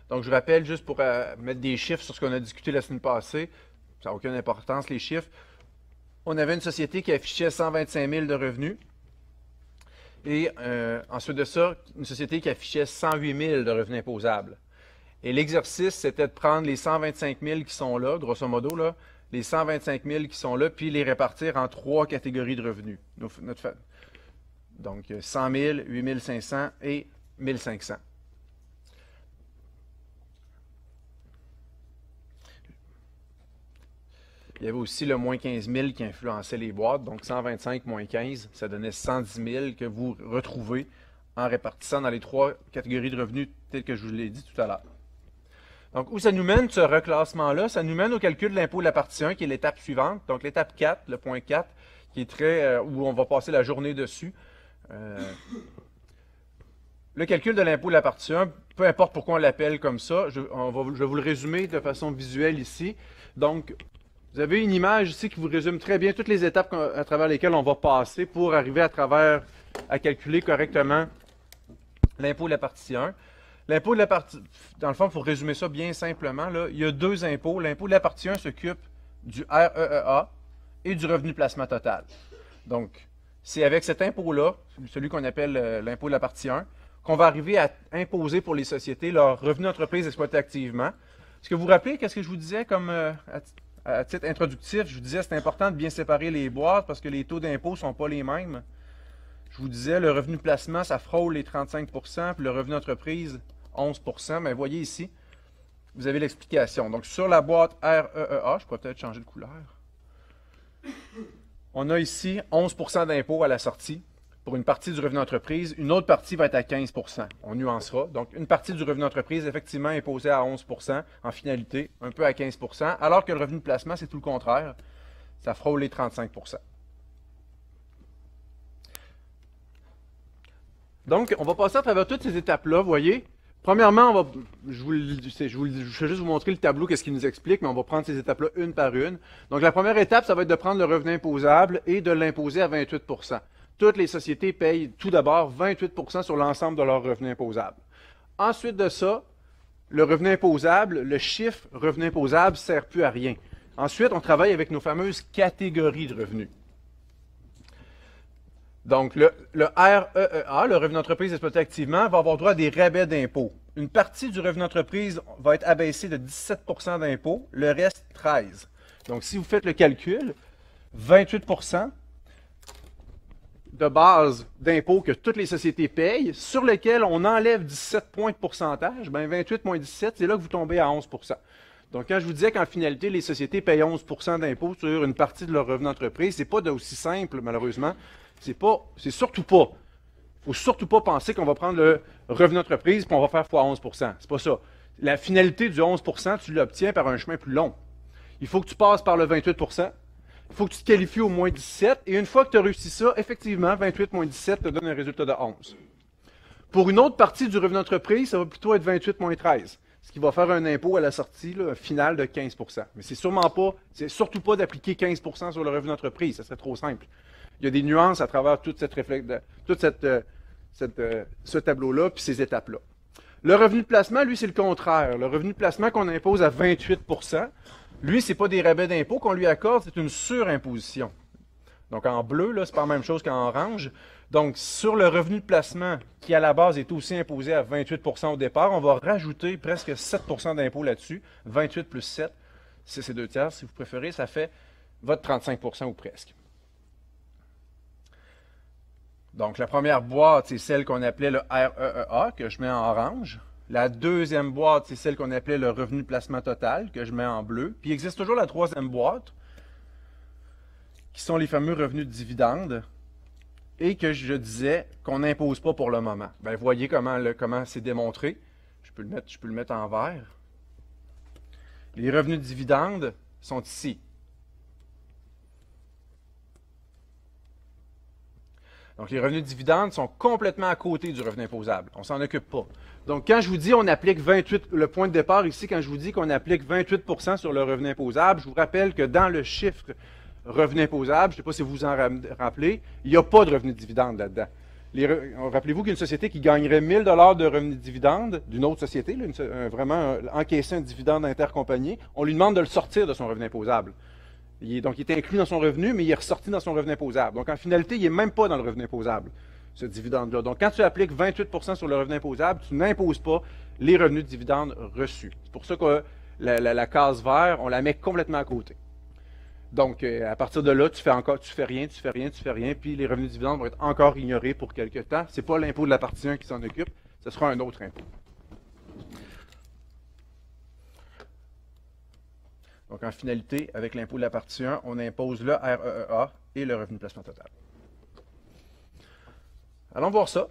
Donc, je rappelle juste pour mettre des chiffres sur ce qu'on a discuté la semaine passée. Ça n'a aucune importance, les chiffres. On avait une société qui affichait 125 000 de revenus. Et ensuite de ça, une société qui affichait 108 000 de revenus imposables. Et l'exercice, c'était de prendre les 125 000 qui sont là, grosso modo, là, les 125 000 qui sont là, puis les répartir en 3 catégories de revenus. Donc, 100 000, 8 500 et 1 500. Il y avait aussi le moins 15 000 qui influençait les boîtes. Donc, 125 moins 15, ça donnait 110 000 que vous retrouvez en répartissant dans les 3 catégories de revenus telles que je vous l'ai dit tout à l'heure. Donc, où ça nous mène, ce reclassement-là? Ça nous mène au calcul de l'impôt de la partie 1, qui est l'étape suivante. Donc, l'étape 4, le point 4, qui est très où on va passer la journée dessus. Le calcul de l'impôt de la partie 1, peu importe pourquoi on l'appelle comme ça, je vais vous le résumer de façon visuelle ici. Donc, vous avez une image ici qui vous résume très bien toutes les étapes à travers lesquelles on va passer pour arriver à calculer correctement l'impôt de la partie 1. L'impôt de la partie... Dans le fond, pour résumer ça bien simplement, là, il y a 2 impôts. L'impôt de la partie 1 s'occupe du REEA et du revenu de placement total. Donc, c'est avec cet impôt-là, celui qu'on appelle l'impôt de la partie 1, qu'on va arriver à imposer pour les sociétés leur revenu d'entreprise exploité activement. Est-ce que vous vous rappelez, qu'est-ce que je vous disais comme à titre introductif? Je vous disais que c'est important de bien séparer les boîtes parce que les taux d'impôt ne sont pas les mêmes. Je vous disais, le revenu de placement, ça frôle les 35 %, puis le revenu d'entreprise, 11 %. Mais voyez ici, vous avez l'explication. Donc, sur la boîte REEA, je pourrais peut-être changer de couleur. On a ici 11 % d'impôt à la sortie pour une partie du revenu d'entreprise. Une autre partie va être à 15 %. On nuancera. Donc, une partie du revenu d'entreprise, effectivement, est posée à 11 % en finalité, un peu à 15 %, alors que le revenu de placement, c'est tout le contraire. Ça frôle les 35 %. Donc, on va passer à travers toutes ces étapes-là, vous voyez. Premièrement, je vais juste vous montrer le tableau, qu'est-ce qu'il nous explique, mais on va prendre ces étapes-là une par une. Donc, la première étape, ça va être de prendre le revenu imposable et de l'imposer à 28 %. Toutes les sociétés payent tout d'abord 28 % sur l'ensemble de leur revenu imposable. Ensuite de ça, le revenu imposable, le chiffre revenu imposable ne sert plus à rien. Ensuite, on travaille avec nos fameuses catégories de revenus. Donc, le REEA, le revenu d'entreprise exploité activement, va avoir droit à des rabais d'impôt. Une partie du revenu d'entreprise va être abaissée de 17 % d'impôt, le reste 13 %. Donc, si vous faites le calcul, 28 % de base d'impôt que toutes les sociétés payent, sur lequel on enlève 17 points de pourcentage, bien 28 moins 17, c'est là que vous tombez à 11 %. Donc, quand je vous disais qu'en finalité, les sociétés payent 11 % d'impôt sur une partie de leur revenu d'entreprise, ce n'est pas aussi simple, malheureusement. C'est surtout pas. Il ne faut surtout pas penser qu'on va prendre le revenu d'entreprise et on va faire x 11 %. C'est pas ça. La finalité du 11 %, tu l'obtiens par un chemin plus long. Il faut que tu passes par le 28 %. Il faut que tu te qualifies au moins 17. Et une fois que tu as réussi ça, effectivement, 28 moins 17 te donne un résultat de 11. Pour une autre partie du revenu d'entreprise, ça va plutôt être 28 moins 13. Ce qui va faire un impôt à la sortie là, final de 15 %. Mais c'est surtout pas d'appliquer 15 % sur le revenu d'entreprise. Ça serait trop simple. Il y a des nuances à travers ce tableau-là puis ces étapes-là. Le revenu de placement, lui, c'est le contraire. Le revenu de placement qu'on impose à 28 %, lui, ce n'est pas des rabais d'impôt qu'on lui accorde, c'est une surimposition. Donc, en bleu, là, c'est pas la même chose qu'en orange. Donc, sur le revenu de placement, qui à la base est aussi imposé à 28 % au départ, on va rajouter presque 7 % d'impôt là-dessus. 28 plus 7, c'est 2 tiers, si vous préférez, ça fait votre 35 % ou presque. Donc, la première boîte, c'est celle qu'on appelait le REEA, que je mets en orange. La deuxième boîte, c'est celle qu'on appelait le revenu de placement total, que je mets en bleu. Puis, il existe toujours la troisième boîte, qui sont les fameux revenus de dividendes, et que je disais qu'on n'impose pas pour le moment. Bien, vous voyez comment c'est démontré. Je peux le mettre en vert. Les revenus de dividendes sont ici. Donc, les revenus de dividendes sont complètement à côté du revenu imposable. On ne s'en occupe pas. Donc, quand je vous dis on applique 28, le point de départ ici, quand je vous dis qu'on applique 28 % sur le revenu imposable, je vous rappelle que dans le chiffre revenu imposable, je ne sais pas si vous vous en rappelez, il n'y a pas de revenu de dividende là-dedans. Rappelez-vous qu'une société qui gagnerait 1000 $ de revenus de dividendes d'une autre société, là, vraiment encaisser un dividende intercompagnie, on lui demande de le sortir de son revenu imposable. Donc, il est inclus dans son revenu, mais il est ressorti dans son revenu imposable. Donc, en finalité, il n'est même pas dans le revenu imposable, ce dividende-là. Donc, quand tu appliques 28 % sur le revenu imposable, tu n'imposes pas les revenus de dividendes reçus. C'est pour ça que la case vert, on la met complètement à côté. Donc, à partir de là, tu fais rien, puis les revenus de dividendes vont être encore ignorés pour quelque temps. Ce n'est pas l'impôt de la partie 1 qui s'en occupe, ce sera un autre impôt. Donc, en finalité, avec l'impôt de la partie 1, on impose le REEA et le revenu de placement total. Allons voir ça.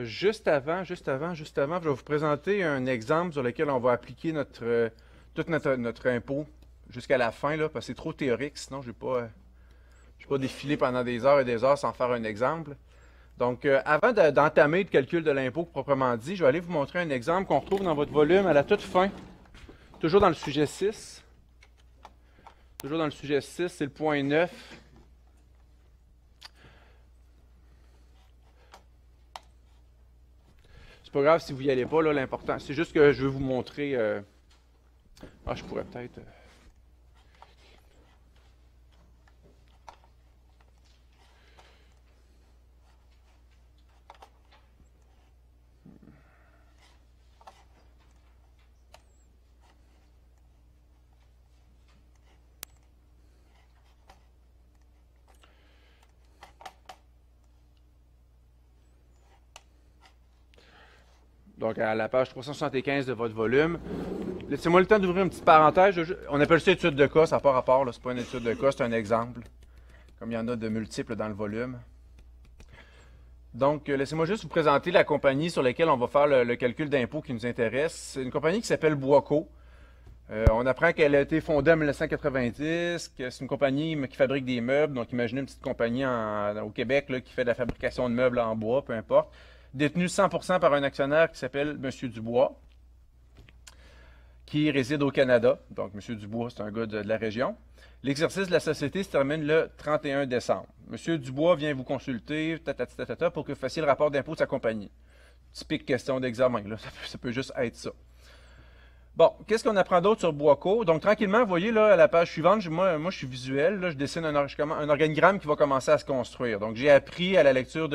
Juste avant, je vais vous présenter un exemple sur lequel on va appliquer tout notre impôt jusqu'à la fin, là, parce que c'est trop théorique, sinon je ne vais pas défiler pendant des heures et des heures sans faire un exemple. Donc, avant d'entamer le calcul de l'impôt proprement dit, je vais aller vous montrer un exemple qu'on retrouve dans votre volume à la toute fin, toujours dans le sujet 6. Toujours dans le sujet 6, c'est le point 9. C'est pas grave si vous n'y allez pas, là, l'important, c'est juste que je veux vous montrer... je pourrais peut-être... Donc, à la page 375 de votre volume. Laissez-moi le temps d'ouvrir une petite parenthèse. On appelle ça étude de cas, ça n'a pas rapport. Ce n'est pas une étude de cas, c'est un exemple. Comme il y en a de multiples dans le volume. Donc, laissez-moi juste vous présenter la compagnie sur laquelle on va faire le calcul d'impôt qui nous intéresse. C'est une compagnie qui s'appelle Boisco. On apprend qu'elle a été fondée en 1990, que c'est une compagnie qui fabrique des meubles. Donc, imaginez une petite compagnie au Québec là, qui fait de la fabrication de meubles en bois, peu importe. Détenu 100% par un actionnaire qui s'appelle M. Dubois, qui réside au Canada. Donc, M. Dubois, c'est un gars de la région. L'exercice de la société se termine le 31 décembre. M. Dubois vient vous consulter pour que vous fassiez le rapport d'impôt de sa compagnie. Typique question d'examen, ça peut juste être ça. Bon, qu'est-ce qu'on apprend d'autre sur Boisco? Donc, tranquillement, vous voyez, là, à la page suivante, moi je suis visuel, là, je dessine un organigramme qui va commencer à se construire. Donc, j'ai appris à la lecture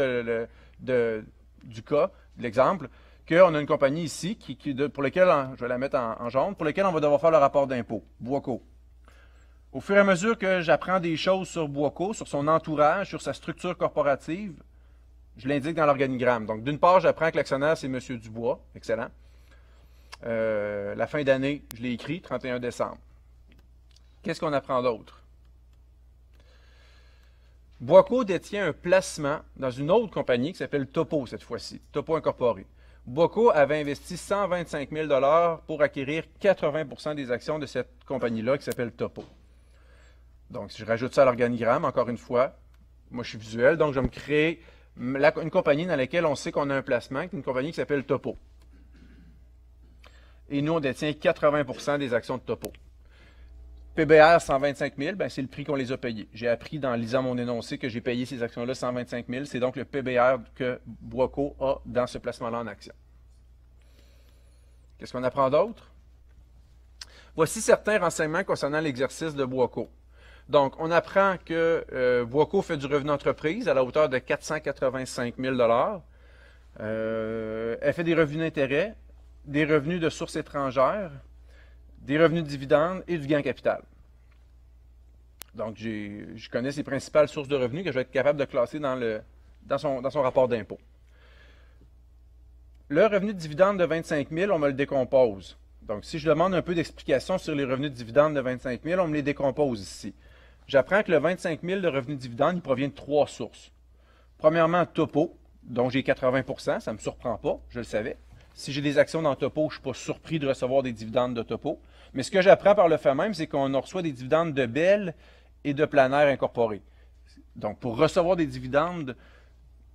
du cas, de l'exemple, qu'on a une compagnie ici pour laquelle, je vais la mettre en jaune, pour laquelle on va devoir faire le rapport d'impôt, Boisco. Au fur et à mesure que j'apprends des choses sur Boisco, sur son entourage, sur sa structure corporative, je l'indique dans l'organigramme. Donc, d'une part, j'apprends que l'actionnaire, c'est M. Dubois. Excellent. La fin d'année, je l'ai écrit, 31 décembre. Qu'est-ce qu'on apprend d'autre? Boisco détient un placement dans une autre compagnie qui s'appelle Topo cette fois-ci, Topo Incorporé. Boisco avait investi 125 000 $ pour acquérir 80% des actions de cette compagnie-là qui s'appelle Topo. Donc, si je rajoute ça à l'organigramme, encore une fois, moi je suis visuel, donc je vais me créer une compagnie dans laquelle on sait qu'on a un placement, une compagnie qui s'appelle Topo. Et nous, on détient 80% des actions de Topo. PBR 125 000, c'est le prix qu'on les a payés. J'ai appris dans lisant mon énoncé que j'ai payé ces actions-là 125 000. C'est donc le PBR que Boisco a dans ce placement-là en actions. Qu'est-ce qu'on apprend d'autre? Voici certains renseignements concernant l'exercice de Boisco. Donc, on apprend que Boisco fait du revenu d'entreprise à la hauteur de 485 000 $. Elle fait des revenus d'intérêt, des revenus de sources étrangères, des revenus de dividendes et du gain capital. Donc, je connais ses principales sources de revenus que je vais être capable de classer dans son rapport d'impôt. Le revenu de dividende de 25 000, on me le décompose. Donc, si je demande un peu d'explication sur les revenus de dividende de 25 000, on me les décompose ici. J'apprends que le 25 000 de revenus de dividende, il provient de 3 sources. Premièrement, Topo, dont j'ai 80 %, ça ne me surprend pas, je le savais. Si j'ai des actions dans Topo, je ne suis pas surpris de recevoir des dividendes de Topo. Mais ce que j'apprends par le fait même, c'est qu'on reçoit des dividendes de Bell et de Planaire Incorporé. Donc, pour recevoir des dividendes,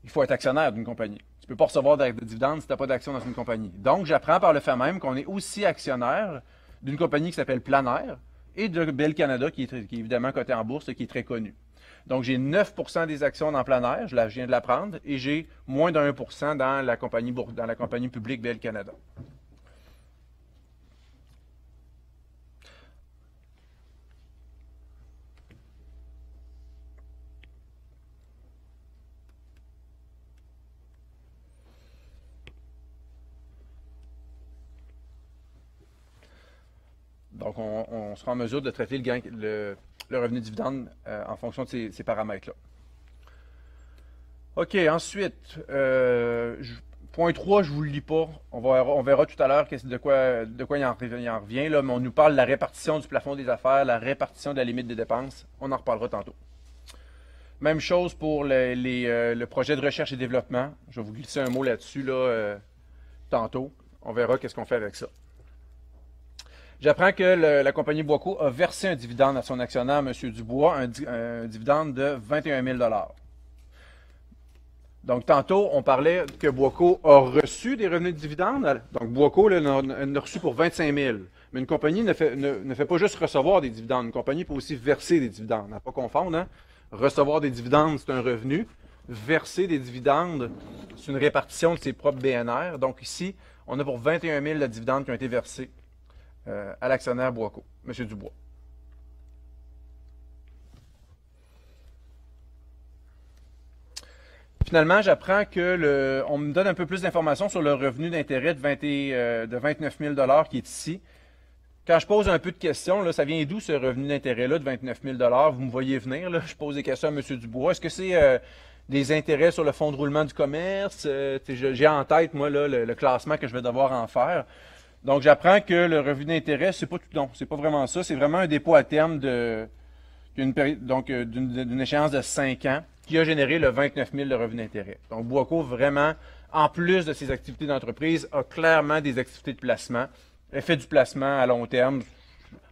il faut être actionnaire d'une compagnie. Tu ne peux pas recevoir de dividendes si tu n'as pas d'action dans une compagnie. Donc, j'apprends par le fait même qu'on est aussi actionnaire d'une compagnie qui s'appelle Planaire et de Bell Canada, qui est évidemment coté en bourse et qui est très connu. Donc, j'ai 9% des actions dans Planaire, je viens de l'apprendre, et j'ai moins de 1% dans la compagnie publique Bell Canada. Donc, on sera en mesure de traiter le revenu dividende en fonction de ces paramètres-là. OK, ensuite, point 3, je ne vous le lis pas. On verra tout à l'heure de quoi il en revient, là, mais on nous parle de la répartition du plafond des affaires, la répartition de la limite des dépenses. On en reparlera tantôt. Même chose pour le projet de recherche et développement. Je vais vous glisser un mot là-dessus là, tantôt. On verra qu'est-ce qu'on fait avec ça. J'apprends que la compagnie Boisco a versé un dividende à son actionnaire, M. Dubois, un dividende de 21 000 $. Donc, tantôt, on parlait que Boisco a reçu des revenus de dividendes. Donc, Boisco en a reçu pour 25 000. Mais une compagnie ne fait pas juste recevoir des dividendes. Une compagnie peut aussi verser des dividendes. À ne pas confondre, hein? Recevoir des dividendes, c'est un revenu. Verser des dividendes, c'est une répartition de ses propres BNR. Donc, ici, on a pour 21 000 de dividendes qui ont été versés à l'actionnaire Boisco, M. Dubois. Finalement, j'apprends que on me donne un peu plus d'informations sur le revenu d'intérêt de 29 000 $ qui est ici. Quand je pose un peu de questions, là, ça vient d'où ce revenu d'intérêt-là de 29 000 $? Vous me voyez venir, là, je pose des questions à M. Dubois. Est-ce que c'est des intérêts sur le fonds de roulement du commerce? J'ai en tête, moi, là, le classement que je vais devoir en faire. Donc, j'apprends que le revenu d'intérêt, c'est pas tout, non, c'est pas vraiment ça. C'est vraiment un dépôt à terme d'une échéance de 5 ans qui a généré le 29 000 de revenu d'intérêt. Donc, Boisco, vraiment, en plus de ses activités d'entreprise, a clairement des activités de placement. Elle fait du placement à long terme,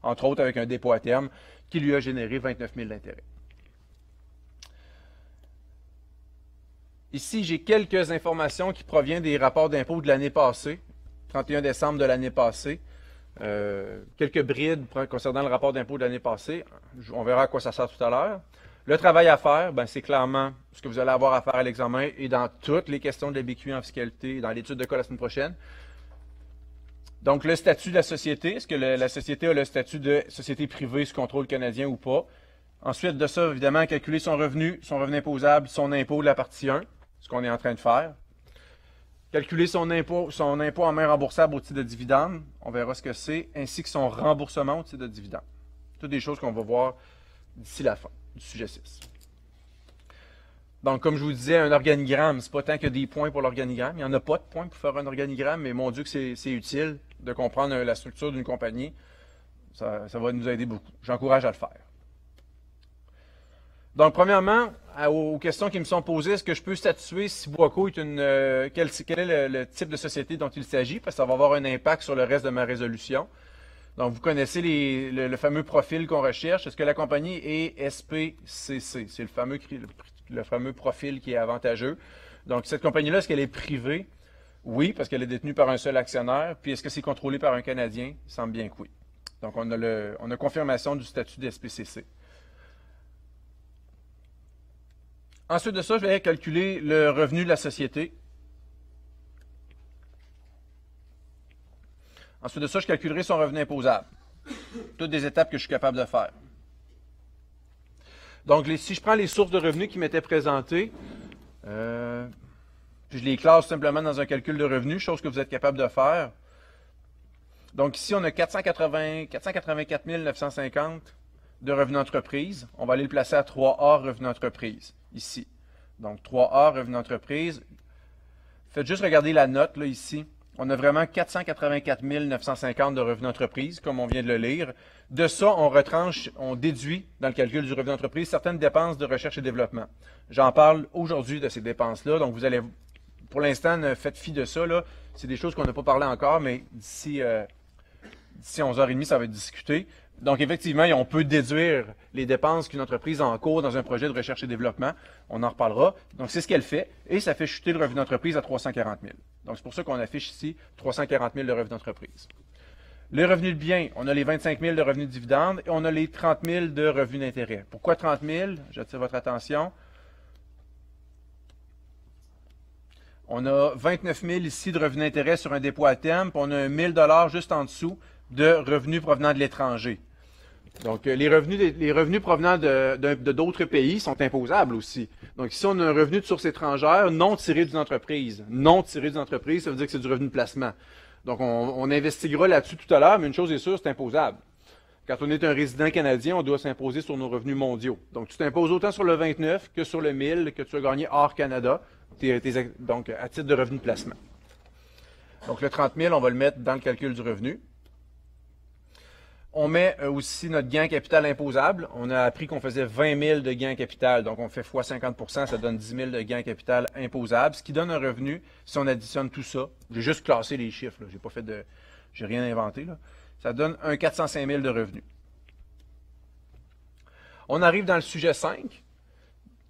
entre autres avec un dépôt à terme, qui lui a généré 29 000 d'intérêt. Ici, j'ai quelques informations qui proviennent des rapports d'impôt de l'année passée. 31 décembre de l'année passée. Quelques brides concernant le rapport d'impôt de l'année passée. On verra à quoi ça sert tout à l'heure. Le travail à faire, c'est clairement ce que vous allez avoir à faire à l'examen et dans toutes les questions de la BQ en fiscalité, dans l'étude de cas la semaine prochaine. Donc, le statut de la société. Est-ce que la société a le statut de société privée sous contrôle canadien ou pas? Ensuite de ça, évidemment, calculer son revenu imposable, son impôt de la partie 1, ce qu'on est en train de faire. Calculer son impôt en main remboursable au titre de dividende, on verra ce que c'est, ainsi que son remboursement au titre de dividende. Toutes des choses qu'on va voir d'ici la fin du sujet 6. Donc, comme je vous disais, un organigramme, c'est pas tant que des points pour l'organigramme. Il n'y en a pas de points pour faire un organigramme, mais mon Dieu que c'est utile de comprendre la structure d'une compagnie. Ça va nous aider beaucoup. J'encourage à le faire. Donc, premièrement, aux questions qui me sont posées, est-ce que je peux statuer si Boisco est quel est le type de société dont il s'agit, parce que ça va avoir un impact sur le reste de ma résolution. Donc, vous connaissez le fameux profil qu'on recherche. Est-ce que la compagnie est SPCC? C'est le fameux profil qui est avantageux. Donc, cette compagnie-là, est-ce qu'elle est privée? Oui, parce qu'elle est détenue par un seul actionnaire. Puis, est-ce que c'est contrôlé par un Canadien? Il semble bien que oui. Donc, on a confirmation du statut de SPCC. Ensuite de ça, je vais calculer le revenu de la société. Ensuite de ça, je calculerai son revenu imposable. Toutes des étapes que je suis capable de faire. Donc, si je prends les sources de revenus qui m'étaient présentées, puis je les classe simplement dans un calcul de revenus, chose que vous êtes capable de faire. Donc, ici, on a 484 950 de revenus d'entreprise. On va aller le placer à 3A revenus d'entreprise, ici. Donc, 3A revenus d'entreprise. Faites juste regarder la note, là, ici. On a vraiment 484 950 de revenus d'entreprise, comme on vient de le lire. De ça, on retranche, on déduit dans le calcul du revenu d'entreprise certaines dépenses de recherche et développement. J'en parle aujourd'hui de ces dépenses-là. Donc, vous allez, pour l'instant, faites fi de ça. C'est des choses qu'on n'a pas parlé encore, mais d'ici 11h30, ça va être discuté. Donc, effectivement, on peut déduire les dépenses qu'une entreprise a en cours dans un projet de recherche et développement. On en reparlera. Donc, c'est ce qu'elle fait et ça fait chuter le revenu d'entreprise à 340 000. Donc, c'est pour ça qu'on affiche ici 340 000 de revenu d'entreprise. Les revenus de biens, on a les 25 000 de revenus de dividendes et on a les 30 000 de revenus d'intérêt. Pourquoi 30 000? J'attire votre attention. On a 29 000 ici de revenus d'intérêt sur un dépôt à terme, puis on a 1 000 juste en dessous de revenus provenant de l'étranger. Donc, les revenus provenant de d'autres pays sont imposables aussi. Donc, ici, on a un revenu de source étrangère non tiré d'une entreprise. Non tiré d'une entreprise, ça veut dire que c'est du revenu de placement. Donc, on investiguera là-dessus tout à l'heure, mais une chose est sûre, c'est imposable. Quand on est un résident canadien, on doit s'imposer sur nos revenus mondiaux. Donc, tu t'imposes autant sur le 29 que sur le 1000 que tu as gagné hors Canada, donc à titre de revenu de placement. Donc, le 30 000, on va le mettre dans le calcul du revenu. On met aussi notre gain capital imposable. On a appris qu'on faisait 20 000 de gain capital. Donc, on fait x 50 %, ça donne 10 000 de gain capital imposable, ce qui donne un revenu, si on additionne tout ça, j'ai juste classé les chiffres, j'ai rien inventé, là. Ça donne un 405 000 de revenus. On arrive dans le sujet 5,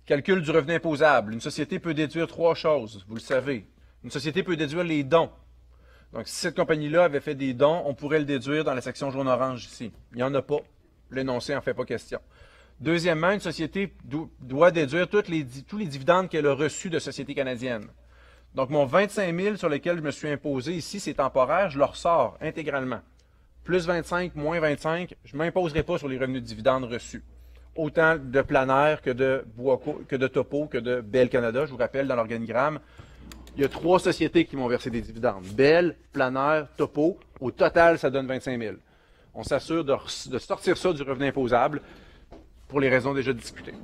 calcul du revenu imposable. Une société peut déduire 3 choses, vous le savez. Une société peut déduire les dons. Donc, si cette compagnie-là avait fait des dons, on pourrait le déduire dans la section jaune-orange ici. Il n'y en a pas. L'énoncé n'en fait pas question. Deuxièmement, une société doit déduire tous les dividendes qu'elle a reçus de sociétés canadiennes. Donc, mon 25 000 sur lequel je me suis imposé ici, c'est temporaire, je le ressors intégralement. Plus 25, moins 25, je ne m'imposerai pas sur les revenus de dividendes reçus. Autant de Planaire que de Boisco, que de Topo, que de Bell Canada. Je vous rappelle, dans l'organigramme, il y a 3 sociétés qui m'ont versé des dividendes. Bell, Planaire, Topo. Au total, ça donne 25 000. On s'assure de sortir ça du revenu imposable pour les raisons déjà discutées.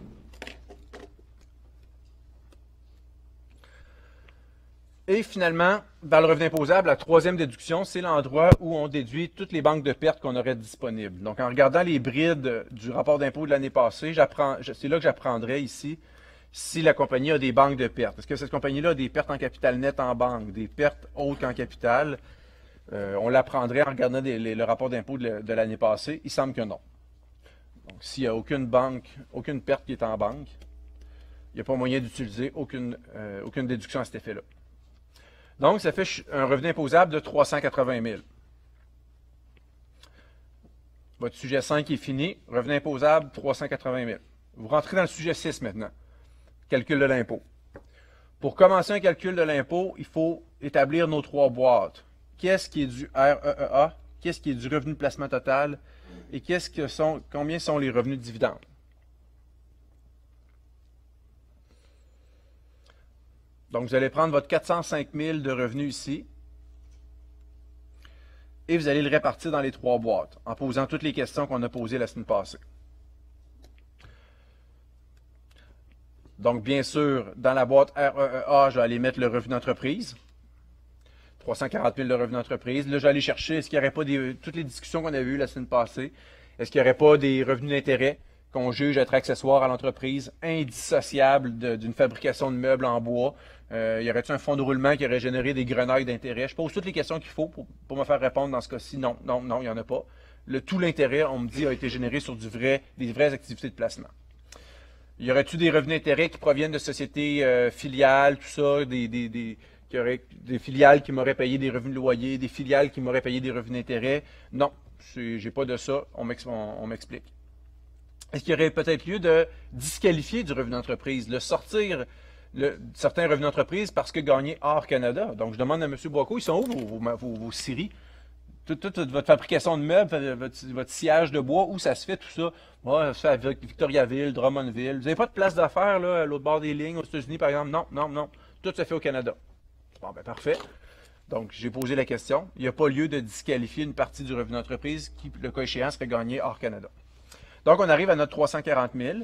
Et finalement, dans le revenu imposable, la troisième déduction, c'est l'endroit où on déduit toutes les banques de pertes qu'on aurait disponibles. Donc, en regardant les brides du rapport d'impôt de l'année passée, c'est là que j'apprendrai ici si la compagnie a des banques de pertes. Est-ce que cette compagnie-là a des pertes en capital net en banque, des pertes autres qu'en capital? On l'apprendrait en regardant le rapport d'impôt de l'année passée. Il semble que non. Donc, s'il n'y a aucune perte qui est en banque, il n'y a pas moyen d'utiliser aucune déduction à cet effet-là. Donc, ça fait un revenu imposable de 380 000. Votre sujet 5 est fini. Revenu imposable, 380 000. Vous rentrez dans le sujet 6 maintenant. Calcul de l'impôt. Pour commencer un calcul de l'impôt, il faut établir nos 3 boîtes. Qu'est-ce qui est du REEA? Qu'est-ce qui est du revenu de placement total? Et combien sont les revenus de dividendes? Donc, vous allez prendre votre 405 000 de revenus ici et vous allez le répartir dans les 3 boîtes en posant toutes les questions qu'on a posées la semaine passée. Donc, bien sûr, dans la boîte REEA, je vais aller mettre le revenu d'entreprise. 340 000 de revenu d'entreprise. Là, je vais aller chercher, est-ce qu'il n'y aurait pas toutes les discussions qu'on avait eues la semaine passée, est-ce qu'il n'y aurait pas des revenus d'intérêt qu'on juge être accessoires à l'entreprise, indissociables d'une fabrication de meubles en bois? Y aurait-il un fonds de roulement qui aurait généré des grenailles d'intérêt? Je pose toutes les questions qu'il faut pour me faire répondre dans ce cas-ci. Non, il n'y en a pas. Tout l'intérêt, on me dit, a été généré sur des vraies activités de placement. Y aurait-il des revenus d'intérêt qui proviennent de sociétés filiales, tout ça, des filiales qui m'auraient payé des revenus de loyer, des filiales qui m'auraient payé des revenus d'intérêt? Non, j'ai pas de ça. On m'explique. Est-ce qu'il y aurait peut-être lieu de disqualifier du revenu d'entreprise, sortir certains revenus d'entreprise parce que gagné hors Canada? Donc, je demande à M. Boisco, ils sont où vos scieries? Toute votre fabrication de meubles, votre sciage de bois, où ça se fait tout ça? Ça se fait à Victoriaville, Drummondville. Vous n'avez pas de place d'affaires là, à l'autre bord des lignes, aux États-Unis, par exemple? Non. Tout se fait au Canada. Bon, ben parfait. Donc, j'ai posé la question. Il n'y a pas lieu de disqualifier une partie du revenu d'entreprise qui, le cas échéant, serait gagné hors Canada. Donc, on arrive à notre 340 000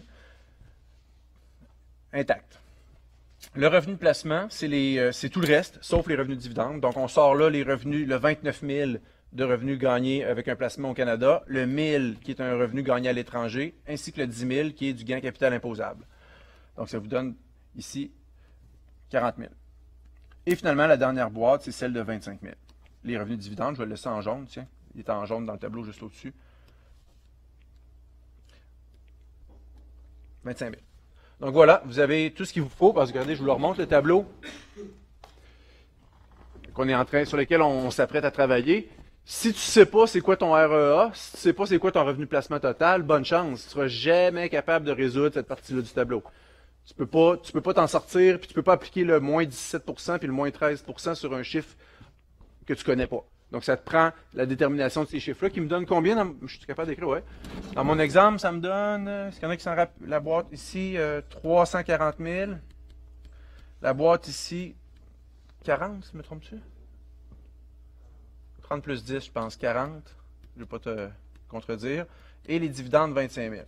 intact. Le revenu de placement, c'est tout le reste, sauf les revenus de dividendes. Donc, on sort là les revenus, le 29 000 de revenus gagnés avec un placement au Canada, le 1 000 qui est un revenu gagné à l'étranger, ainsi que le 10 000 qui est du gain capital imposable. Donc, ça vous donne ici 40 000. Et finalement, la dernière boîte, c'est celle de 25 000. Les revenus de dividendes, je vais le laisser en jaune, tiens. Il est en jaune dans le tableau juste au-dessus. 25 000. Donc voilà, vous avez tout ce qu'il vous faut, parce que regardez, je vous le remonte, le tableau sur lequel on s'apprête à travailler. Si tu ne sais pas c'est quoi ton REA, si tu ne sais pas c'est quoi ton revenu de placement total, bonne chance. Tu ne seras jamais capable de résoudre cette partie-là du tableau. Tu peux pas t'en sortir, puis tu peux pas appliquer le moins 17% puis le moins 13% sur un chiffre que tu connais pas. Donc, ça te prend la détermination de ces chiffres-là qui me donne combien? Je suis capable d'écrire, ouais. Dans mon exemple, ça me donne, est-ce qu'il y en a qui s'en rappellent? La boîte ici, 340 000. La boîte ici, 40, me trompes-tu? 30 plus 10, je pense, 40. Je ne vais pas te contredire. Et les dividendes, 25 000.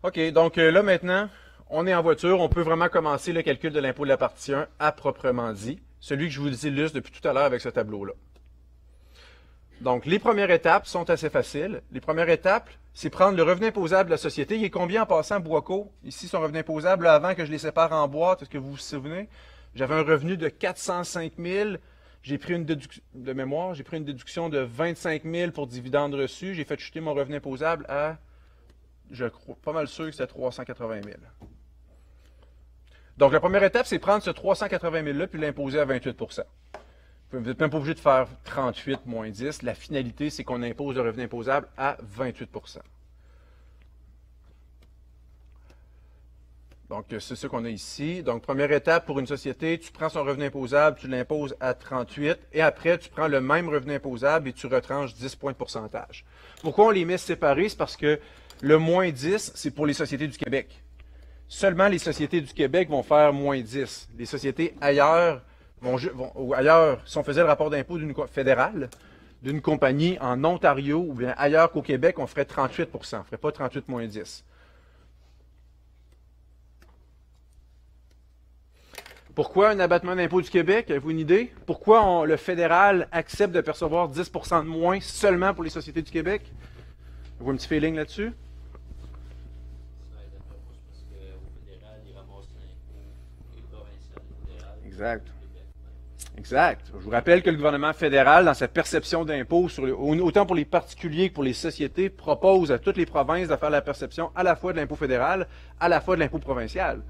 OK, donc là maintenant, on est en voiture, on peut vraiment commencer le calcul de l'impôt de la partie 1 à proprement dit, celui que je vous illustre depuis tout à l'heure avec ce tableau-là. Donc, les premières étapes sont assez faciles. Les premières étapes, c'est prendre le revenu imposable de la société. Il est combien en passant, Boisco? Ici, son revenu imposable, là, avant que je les sépare en boîtes, est-ce que vous vous souvenez? J'avais un revenu de 405 000. J'ai pris une déduction de mémoire, j'ai pris une déduction de 25 000 pour dividendes reçus. J'ai fait chuter mon revenu imposable à, je crois, pas mal sûr que c'était 380 000. Donc, la première étape, c'est prendre ce 380 000-là puis l'imposer à 28 %. Vous n'êtes même pas obligé de faire 38 moins 10. La finalité, c'est qu'on impose le revenu imposable à 28 %. Donc, c'est ce qu'on a ici. Donc, première étape pour une société, tu prends son revenu imposable, tu l'imposes à 38, et après, tu prends le même revenu imposable et tu retranches 10 points de pourcentage. Pourquoi on les met séparés? C'est parce que le moins 10, c'est pour les sociétés du Québec. Seulement les sociétés du Québec vont faire moins 10. Les sociétés ailleurs, si on faisait le rapport d'impôt fédéral, d'une compagnie en Ontario ou bien ailleurs qu'au Québec, on ferait 38 %. On ne ferait pas 38 moins 10. Pourquoi un abattement d'impôt du Québec? Avez-vous une idée? Pourquoi le fédéral accepte de percevoir 10 % de moins seulement pour les sociétés du Québec? Avez-vous un petit feeling là-dessus? Exact. Exact. Je vous rappelle que le gouvernement fédéral, dans sa perception d'impôts, autant pour les particuliers que pour les sociétés, propose à toutes les provinces de faire la perception à la fois de l'impôt fédéral, à la fois de l'impôt provincial.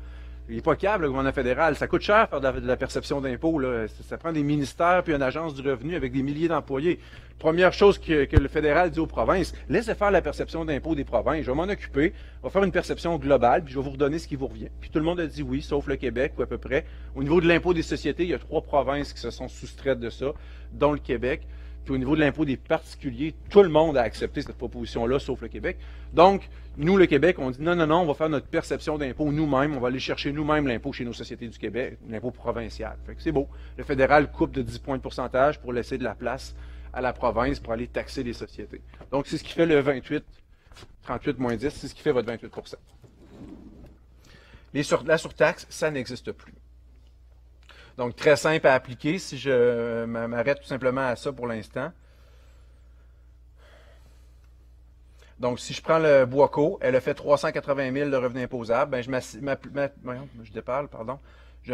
Il n'est pas câble, le gouvernement fédéral. Ça coûte cher faire de la perception d'impôts. Ça prend des ministères puis une agence du revenu avec des milliers d'employés. Première chose que le fédéral dit aux provinces, laissez faire la perception d'impôts des provinces. Je vais m'en occuper. On va faire une perception globale puis je vais vous redonner ce qui vous revient. Puis tout le monde a dit oui, sauf le Québec ou à peu près. Au niveau de l'impôt des sociétés, il y a 3 provinces qui se sont soustraites de ça, dont le Québec. Puis au niveau de l'impôt des particuliers, tout le monde a accepté cette proposition-là, sauf le Québec. Donc, nous, le Québec, on dit non, on va faire notre perception d'impôt nous-mêmes, on va aller chercher nous-mêmes l'impôt chez nos sociétés du Québec, l'impôt provincial. Fait que c'est beau. Le fédéral coupe de 10 points de pourcentage pour laisser de la place à la province pour aller taxer les sociétés. Donc, c'est ce qui fait le 28, 38 moins 10, c'est ce qui fait votre 28 %. La surtaxe, ça n'existe plus. Donc, très simple à appliquer si je m'arrête tout simplement à ça pour l'instant. Donc, si je prends le Boisco, elle a fait 380 000 de revenus imposables, ben je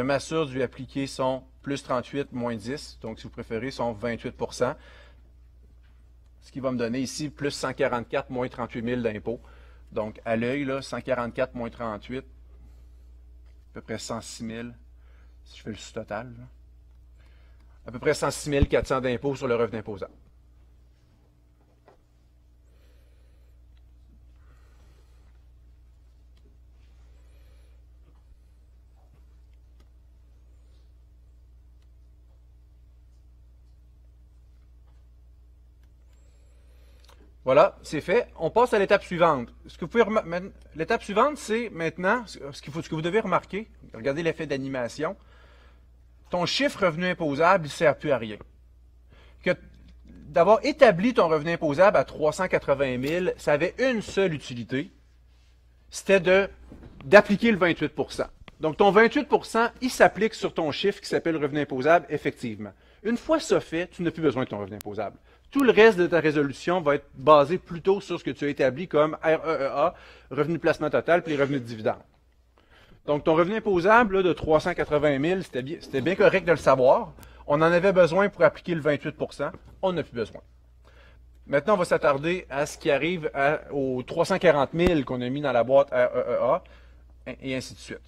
m'assure de lui appliquer son plus 38 moins 10, donc si vous préférez, son 28 %, ce qui va me donner ici plus 144 moins 38 000 d'impôts. Donc, à l'œil, 144 moins 38, à peu près 106 000. Si je fais le sous-total, à peu près 106 400 d'impôts sur le revenu imposable. Voilà, c'est fait. On passe à l'étape suivante. L'étape suivante, c'est maintenant, ce que vous devez remarquer, regardez l'effet d'animation, ton chiffre revenu imposable ne sert plus à rien. D'avoir établi ton revenu imposable à 380 000, ça avait une seule utilité, c'était d'appliquer le 28 %. Donc, ton 28 %, il s'applique sur ton chiffre qui s'appelle revenu imposable, effectivement. Une fois ça fait, tu n'as plus besoin de ton revenu imposable. Tout le reste de ta résolution va être basé plutôt sur ce que tu as établi comme REEA, revenu de placement total, puis les revenus de dividendes. Donc, ton revenu imposable là, de 380 000, c'était bien correct de le savoir. On en avait besoin pour appliquer le 28 %. On n'a plus besoin. Maintenant, on va s'attarder à ce qui arrive aux 340 000 qu'on a mis dans la boîte REEA, et ainsi de suite.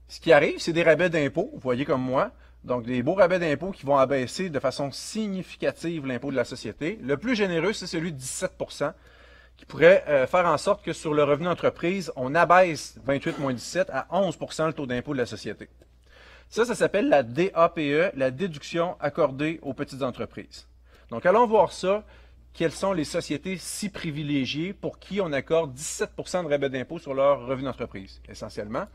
Ce qui arrive, c'est des rabais d'impôts, vous voyez comme moi. Donc, des beaux rabais d'impôts qui vont abaisser de façon significative l'impôt de la société. Le plus généreux, c'est celui de 17 % qui pourrait faire en sorte que sur le revenu d'entreprise, on abaisse 28 moins 17 à 11 % le taux d'impôt de la société. Ça s'appelle la DAPE, la déduction accordée aux petites entreprises. Donc, allons voir ça. Quelles sont les sociétés si privilégiées pour qui on accorde 17 % de rabais d'impôt sur leur revenu d'entreprise, essentiellement.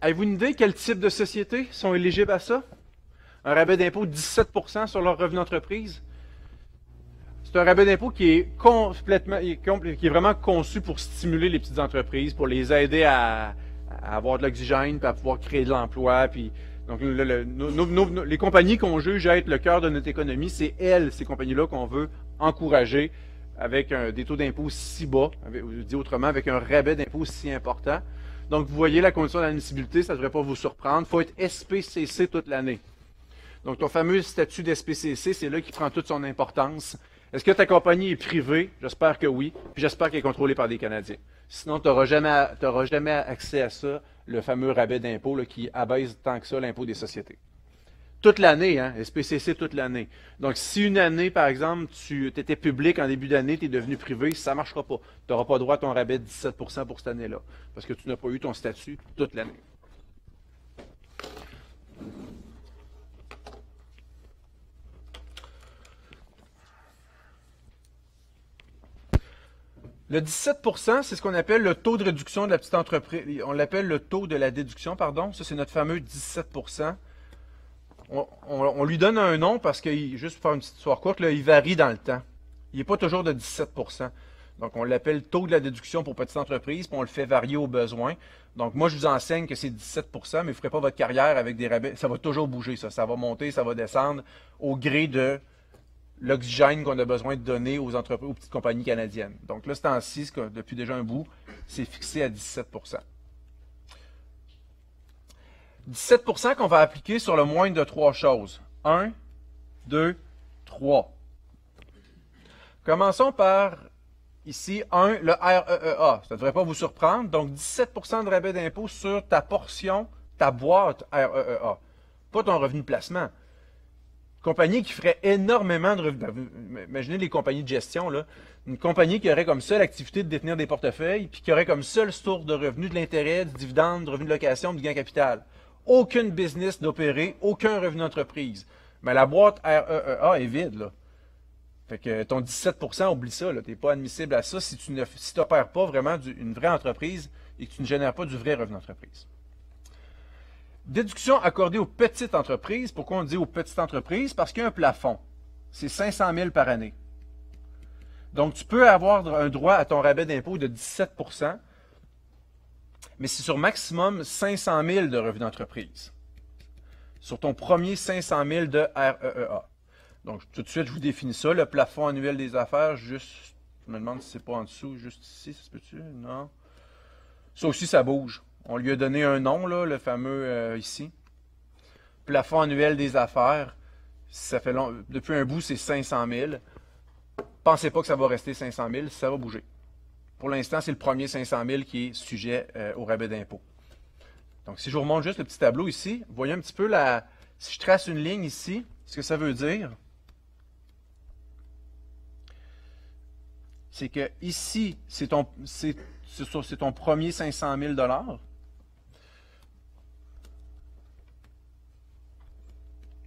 Avez-vous une idée quel type de sociétés sont éligibles à ça? Un rabais d'impôt de 17 % sur leur revenu d'entreprise? C'est un rabais d'impôt qui est qui est vraiment conçu pour stimuler les petites entreprises, pour les aider à avoir de l'oxygène, puis à pouvoir créer de l'emploi. Puis, donc, les compagnies qu'on juge être le cœur de notre économie, c'est ces compagnies-là qu'on veut encourager avec des taux d'impôt si bas, dit autrement, avec un rabais d'impôt si important. Donc, vous voyez la condition d'admissibilité, ça ne devrait pas vous surprendre. Il faut être SPCC toute l'année. Donc, ton fameux statut d'SPCC, c'est là qui prend toute son importance. Est-ce que ta compagnie est privée? J'espère que oui. Puis j'espère qu'elle est contrôlée par des Canadiens. Sinon, tu n'auras jamais accès à ça, le fameux rabais d'impôt qui abaisse tant que ça l'impôt des sociétés. Toute l'année, hein? SPCC toute l'année. Donc, si une année, par exemple, tu étais public en début d'année, tu es devenu privé, ça ne marchera pas. Tu n'auras pas droit à ton rabais de 17 % pour cette année-là, parce que tu n'as pas eu ton statut toute l'année. Le 17 %, c'est ce qu'on appelle le taux de réduction de la petite entreprise. On l'appelle le taux de la déduction, pardon. Ça, c'est notre fameux 17 %. On lui donne un nom parce que, juste pour faire une petite histoire courte, là, il varie dans le temps. Il n'est pas toujours de 17 %. Donc, on l'appelle taux de la déduction pour petites entreprises, puis on le fait varier au besoin. Donc, moi, je vous enseigne que c'est 17 %, mais vous ne ferez pas votre carrière avec des rabais. Ça va toujours bouger, ça. Ça va monter, ça va descendre au gré de l'oxygène qu'on a besoin de donner aux entreprises, aux petites compagnies canadiennes. Donc là, ce temps-ci, depuis déjà un bout, c'est fixé à 17 %. 17 % qu'on va appliquer sur le moindre de trois choses. 1, 2, 3. Commençons par, ici, 1, le REEA. Ça ne devrait pas vous surprendre. Donc, 17 % de rabais d'impôt sur ta portion, ta boîte REEA. Pas ton revenu de placement. Compagnie qui ferait énormément de revenus. Imaginez les compagnies de gestion, là. Une compagnie qui aurait comme seule activité de détenir des portefeuilles, puis qui aurait comme seule source de revenus de l'intérêt, du dividende, du revenu de location, du gain capital. Aucune business d'opérer, aucun revenu d'entreprise. Mais la boîte REEA est vide, là. Fait que ton 17 %, oublie ça, tu n'es pas admissible à ça si tu n'opères pas vraiment une vraie entreprise et que tu ne génères pas du vrai revenu d'entreprise. Déduction accordée aux petites entreprises. Pourquoi on dit aux petites entreprises? Parce qu'il y a un plafond. C'est 500 000 par année. Donc, tu peux avoir un droit à ton rabais d'impôt de 17 %, mais c'est sur maximum 500 000 de revenus d'entreprise. Sur ton premier 500 000 de REEA. Donc, tout de suite, je vous définis ça. Le plafond annuel des affaires, juste, je me demande si c'est pas en dessous, juste ici, ça se peut-tu? Non. Ça aussi, ça bouge. On lui a donné un nom, là, le fameux ici. Plafond annuel des affaires. Ça fait depuis un bout, c'est 500 000. Pensez pas que ça va rester 500 000, ça va bouger. Pour l'instant, c'est le premier 500 000 qui est sujet au rabais d'impôt. Donc, si je vous remonte juste le petit tableau ici, vous voyez un petit peu si je trace une ligne ici, ce que ça veut dire, c'est que ici, c'est ton premier 500 000 $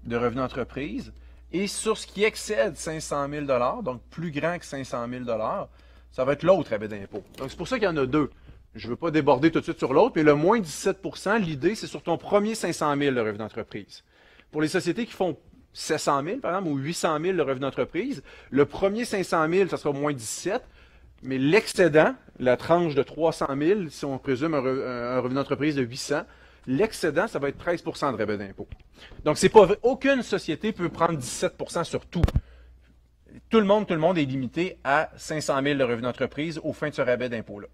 de revenus d'entreprise. Et sur ce qui excède 500 000 $, donc plus grand que 500 000 $, ça va être l'autre rabais d'impôt. Donc, c'est pour ça qu'il y en a deux. Je ne veux pas déborder tout de suite sur l'autre, mais le moins 17 %, l'idée, c'est sur ton premier 500 000 de revenus d'entreprise. Pour les sociétés qui font 700 000, par exemple, ou 800 000 de revenu d'entreprise. Le premier 500 000, ça sera moins 17. Mais l'excédent, la tranche de 300 000, si on présume un revenu d'entreprise de 800, l'excédent, ça va être 13 de rabais d'impôt. Donc, c'est pas vrai. Aucune société peut prendre 17 sur tout. Tout le monde est limité à 500 000 de revenu d'entreprise au fin de ce rabais d'impôt-là.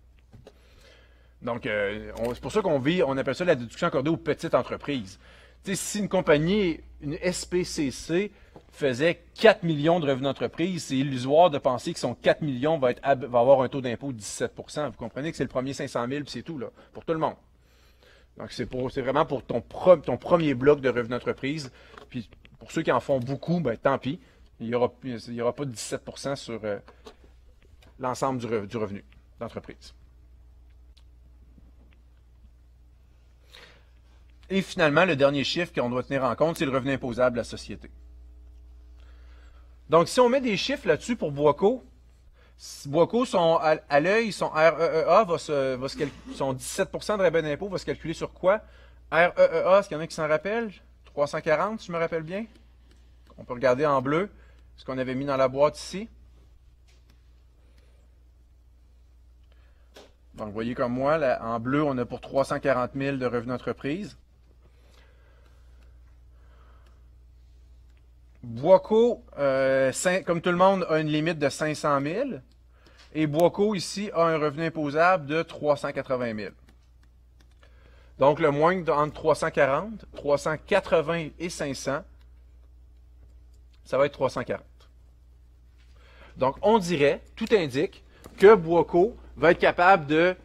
Donc, c'est pour ça on appelle ça la déduction accordée aux petites entreprises. Tu sais, si une compagnie, une SPCC, faisait 4 millions de revenus d'entreprise, c'est illusoire de penser que son 4 millions va avoir un taux d'impôt de 17 %. Vous comprenez que c'est le premier 500 000, puis c'est tout, là, pour tout le monde. Donc, c'est vraiment pour ton premier bloc de revenus d'entreprise. Puis, pour ceux qui en font beaucoup, ben, tant pis. Il n'y aura pas de 17 % sur l'ensemble du revenu d'entreprise. Et finalement, le dernier chiffre qu'on doit tenir en compte, c'est le revenu imposable à la société. Donc, si on met des chiffres là-dessus pour Boisco, à l'œil, son REEA son 17 % de rabais d'impôt va se calculer sur quoi? REEA, est-ce qu'il y en a qui s'en rappellent? 340, si je me rappelle bien. On peut regarder en bleu ce qu'on avait mis dans la boîte ici. Donc, vous voyez comme moi, là, en bleu, on a pour 340 000 de revenus d'entreprise. Boisco, comme tout le monde, a une limite de 500 000. Et Boisco, ici, a un revenu imposable de 380 000. Donc, le moindre entre 340, 380 et 500, ça va être 340. Donc, on dirait, tout indique, que Boisco va être capable de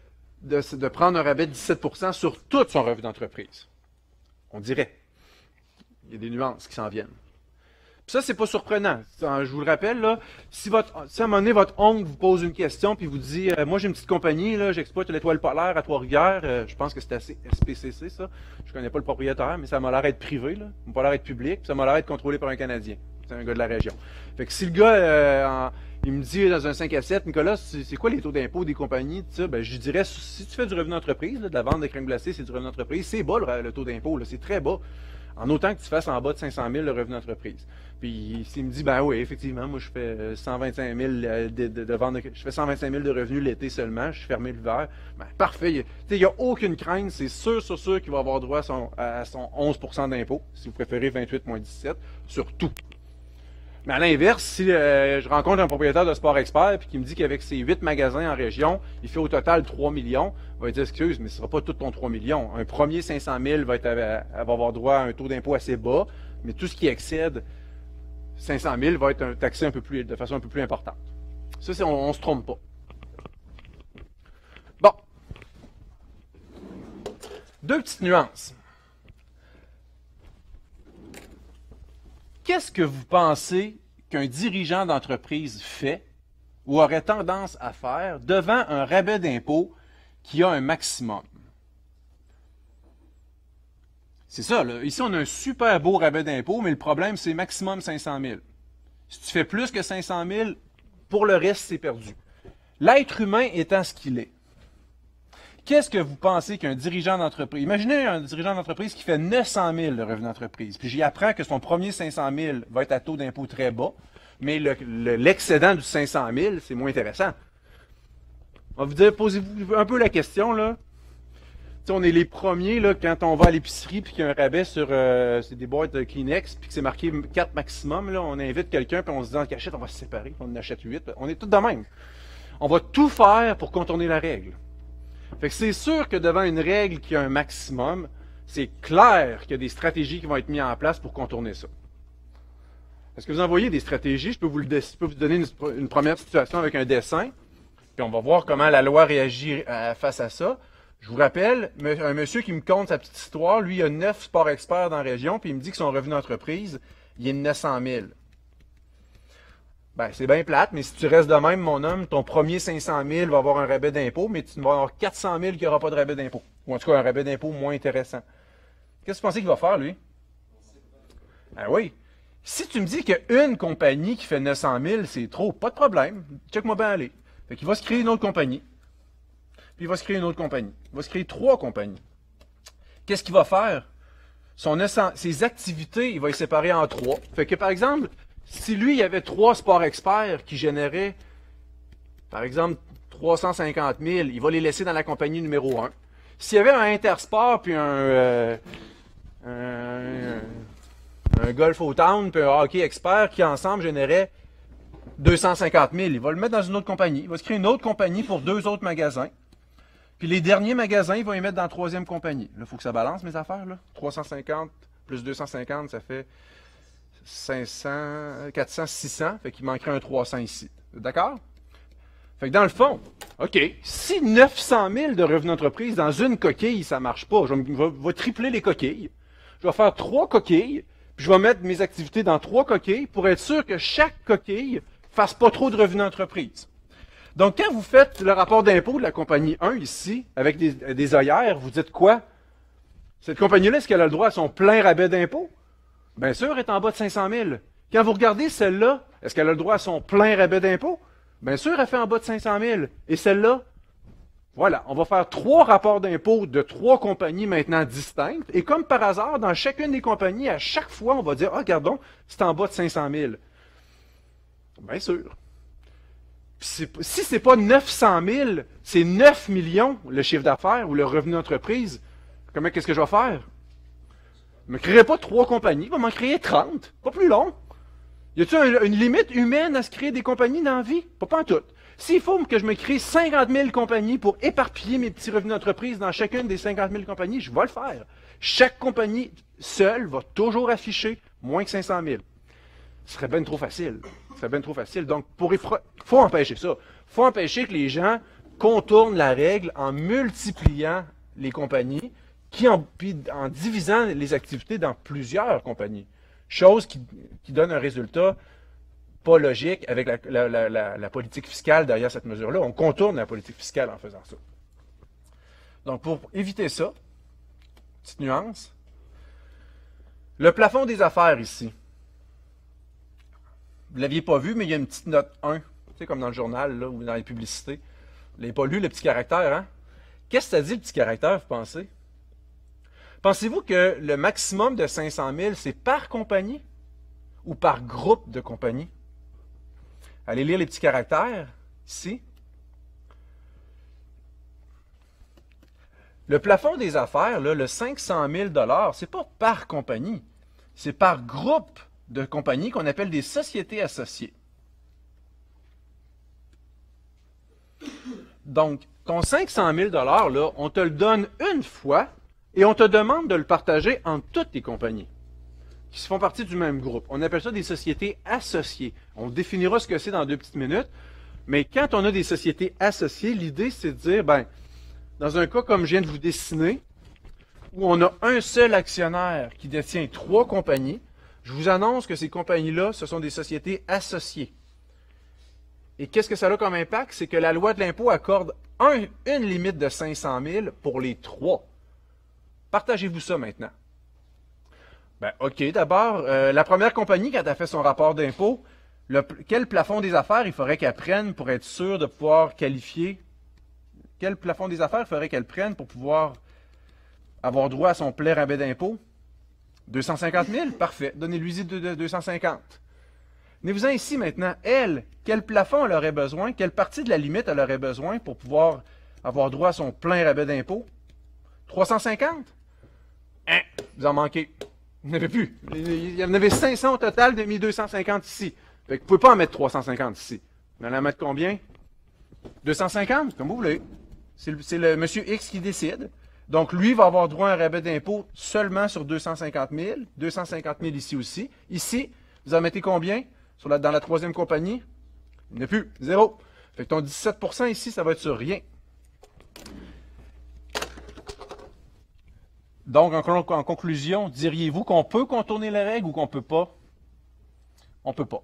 prendre un rabais de 17 % sur tout son revenu d'entreprise. On dirait. Il y a des nuances qui s'en viennent. Puis ça, c'est pas surprenant. Je vous le rappelle, là, si à un moment donné, votre oncle vous pose une question puis vous dit moi, j'ai une petite compagnie, là, j'exploite l'étoile polaire à Trois-Rivières. Je pense que c'est assez SPCC, ça. Je connais pas le propriétaire, mais ça m'a l'air d'être privé, là. Ça m'a pas l'air d'être public, puis ça m'a l'air d'être contrôlé par un Canadien. C'est un gars de la région. Fait que si le gars, il me dit dans un 5 à 7, Nicolas, c'est quoi les taux d'impôt des compagnies, tout ça? Ben, je dirais, si tu fais du revenu d'entreprise, de la vente de crème glacée, c'est du revenu d'entreprise, c'est bas le taux d'impôt, c'est très bas. En autant que tu fasses en bas de 500 000 de revenu d'entreprise. Puis s'il me dit, ben oui, effectivement, moi je fais 125 000 de vente, je fais 125 000 de revenus l'été seulement, je suis fermé l'hiver, ben parfait. Il n'y a aucune crainte, c'est sûr qu'il va avoir droit à son 11 % d'impôt, si vous préférez 28 moins 17, sur tout. Mais à l'inverse, si je rencontre un propriétaire de Sport Expert et qui me dit qu'avec ses 8 magasins en région, il fait au total 3 millions, il va dire, excuse, mais ce ne sera pas tout ton 3 millions. Un premier 500 000 va avoir droit à un taux d'impôt assez bas, mais tout ce qui excède 500 000 va être taxé de façon un peu plus importante. Ça, on ne se trompe pas. Bon. Deux petites nuances. Qu'est-ce que vous pensez qu'un dirigeant d'entreprise fait ou aurait tendance à faire devant un rabais d'impôt qui a un maximum? C'est ça, là. Ici, on a un super beau rabais d'impôt, mais le problème, c'est maximum 500 000. Si tu fais plus que 500 000, pour le reste, c'est perdu. L'être humain étant ce qu'il est. Qu'est-ce que vous pensez qu'un dirigeant d'entreprise... Imaginez un dirigeant d'entreprise qui fait 900 000 de revenus d'entreprise, puis j'y apprends que son premier 500 000 va être à taux d'impôt très bas, mais l'excédent du 500 000, c'est moins intéressant. On va vous dire, posez-vous un peu la question, là. T'sais, on est les premiers, là, quand on va à l'épicerie, puis qu'il y a un rabais sur c'est des boîtes de Kleenex, puis que c'est marqué 4 maximum, là, on invite quelqu'un, puis on se dit en cachette, on va se séparer, on en achète 8. On est tous de même. On va tout faire pour contourner la règle. Fait que c'est sûr que devant une règle qui a un maximum, c'est clair qu'il y a des stratégies qui vont être mises en place pour contourner ça. Est-ce que vous en voyez des stratégies? Je peux vous donner une première situation avec un dessin, puis on va voir comment la loi réagit face à ça. Je vous rappelle, un monsieur qui me conte sa petite histoire, lui, il a 9 sports experts dans la région, puis il me dit que son revenu d'entreprise, il est de 900 000. Ben, c'est bien plate, mais si tu restes de même, mon homme, ton premier 500 000 va avoir un rabais d'impôt, mais tu vas avoir 400 000 qui n'aura pas de rabais d'impôt. Ou en tout cas, un rabais d'impôt moins intéressant. Qu'est-ce que tu pensez qu'il va faire, lui? Ah oui. Si tu me dis qu'une compagnie qui fait 900 000, c'est trop, pas de problème. Check-moi bien aller. Fait qu'il va se créer une autre compagnie. Puis il va se créer une autre compagnie. Il va se créer 3 compagnies. Qu'est-ce qu'il va faire? Ses activités, il va les séparer en 3. Fait que, par exemple, si lui, il y avait 3 sports experts qui généraient, par exemple, 350 000, il va les laisser dans la compagnie numéro 1. S'il y avait un intersport, puis un golf au town, puis un hockey expert qui, ensemble, générait 250 000, il va le mettre dans une autre compagnie. Il va se créer une autre compagnie pour 2 autres magasins. Puis les derniers magasins, il va les mettre dans la 3e compagnie. Là, il faut que ça balance mes affaires. Là. 350 plus 250, ça fait 500, 400, 600. Fait qu'il manquerait un 300 ici. D'accord? Fait que dans le fond, OK, si 900 000 de revenus d'entreprise dans une coquille, ça ne marche pas, je vais tripler les coquilles. Je vais faire 3 coquilles, puis je vais mettre mes activités dans 3 coquilles pour être sûr que chaque coquille ne fasse pas trop de revenus d'entreprise. Donc, quand vous faites le rapport d'impôt de la compagnie 1 ici, avec des œillères, vous dites quoi? Cette compagnie-là, est-ce qu'elle a le droit à son plein rabais d'impôt? Bien sûr, elle est en bas de 500 000. Quand vous regardez celle-là, est-ce qu'elle a le droit à son plein rabais d'impôt? Bien sûr, elle fait en bas de 500 000. Et celle-là, voilà, on va faire 3 rapports d'impôt de 3 compagnies maintenant distinctes. Et comme par hasard, dans chacune des compagnies, à chaque fois, on va dire, ah, regardons, c'est en bas de 500 000. Bien sûr. Si ce n'est pas 900 000, c'est 9 millions le chiffre d'affaires ou le revenu d'entreprise. Qu'est-ce que je vais faire? Je ne me créerai pas 3 compagnies, je vais m'en créer 30. Pas plus long. Y a-t-il une limite humaine à se créer des compagnies dans la vie? Pas en tout. S'il faut que je me crée 50 000 compagnies pour éparpiller mes petits revenus d'entreprise dans chacune des 50 000 compagnies, je vais le faire. Chaque compagnie seule va toujours afficher moins que 500 000. Ce serait bien trop facile. Donc, il faut empêcher ça. Il faut empêcher que les gens contournent la règle en multipliant les compagnies, puis en divisant les activités dans plusieurs compagnies. Chose qui donne un résultat pas logique avec la politique fiscale derrière cette mesure-là. On contourne la politique fiscale en faisant ça. Donc, pour éviter ça, petite nuance, le plafond des affaires ici. Vous ne l'aviez pas vu, mais il y a une petite note 1, tu sais, comme dans le journal là, ou dans les publicités. Vous ne l'avez pas lu, le petit caractère, hein? Qu'est-ce que ça dit, le petit caractère, vous pensez? Pensez-vous que le maximum de 500 000, c'est par compagnie ou par groupe de compagnies? Allez lire les petits caractères, ici. Le plafond des affaires, là, le 500 000 $, ce n'est pas par compagnie, c'est par groupe de compagnies qu'on appelle des sociétés associées. Donc, ton 500 000 $, là, on te le donne une fois et on te demande de le partager entre toutes les compagnies qui se font partie du même groupe. On appelle ça des sociétés associées. On définira ce que c'est dans 2 petites minutes. Mais quand on a des sociétés associées, l'idée, c'est de dire, ben, dans un cas comme je viens de vous dessiner, où on a un seul actionnaire qui détient 3 compagnies, je vous annonce que ces compagnies-là, ce sont des sociétés associées. Et qu'est-ce que ça a comme impact? C'est que la loi de l'impôt accorde une limite de 500 000 pour les 3. Partagez-vous ça maintenant. Ben, OK, d'abord, la première compagnie, quand elle a fait son rapport d'impôt, quel plafond des affaires il faudrait qu'elle prenne pour être sûr de pouvoir qualifier? Quel plafond des affaires il faudrait qu'elle prenne pour pouvoir avoir droit à son plein rabais d'impôt? 250 000? Parfait. Donnez-lui 250. Venez-vous-en ici maintenant. Elle, quel plafond elle aurait besoin? Quelle partie de la limite elle aurait besoin pour pouvoir avoir droit à son plein rabais d'impôt? 350? Hein? Vous en manquez. Vous n'en avez plus. Il y en avait 500 au total, de mis 250 ici. Fait que vous ne pouvez pas en mettre 350 ici. Vous allez en mettre combien? 250, comme vous voulez. C'est le monsieur X qui décide. Donc, lui va avoir droit à un rabais d'impôt seulement sur 250 000. 250 000 ici aussi. Ici, vous en mettez combien dans la 3e compagnie? Il n'y en a plus. 0. Fait que ton 17 % ici, ça va être sur rien. Donc, en conclusion, diriez-vous qu'on peut contourner les règles ou qu'on ne peut pas? On ne peut pas.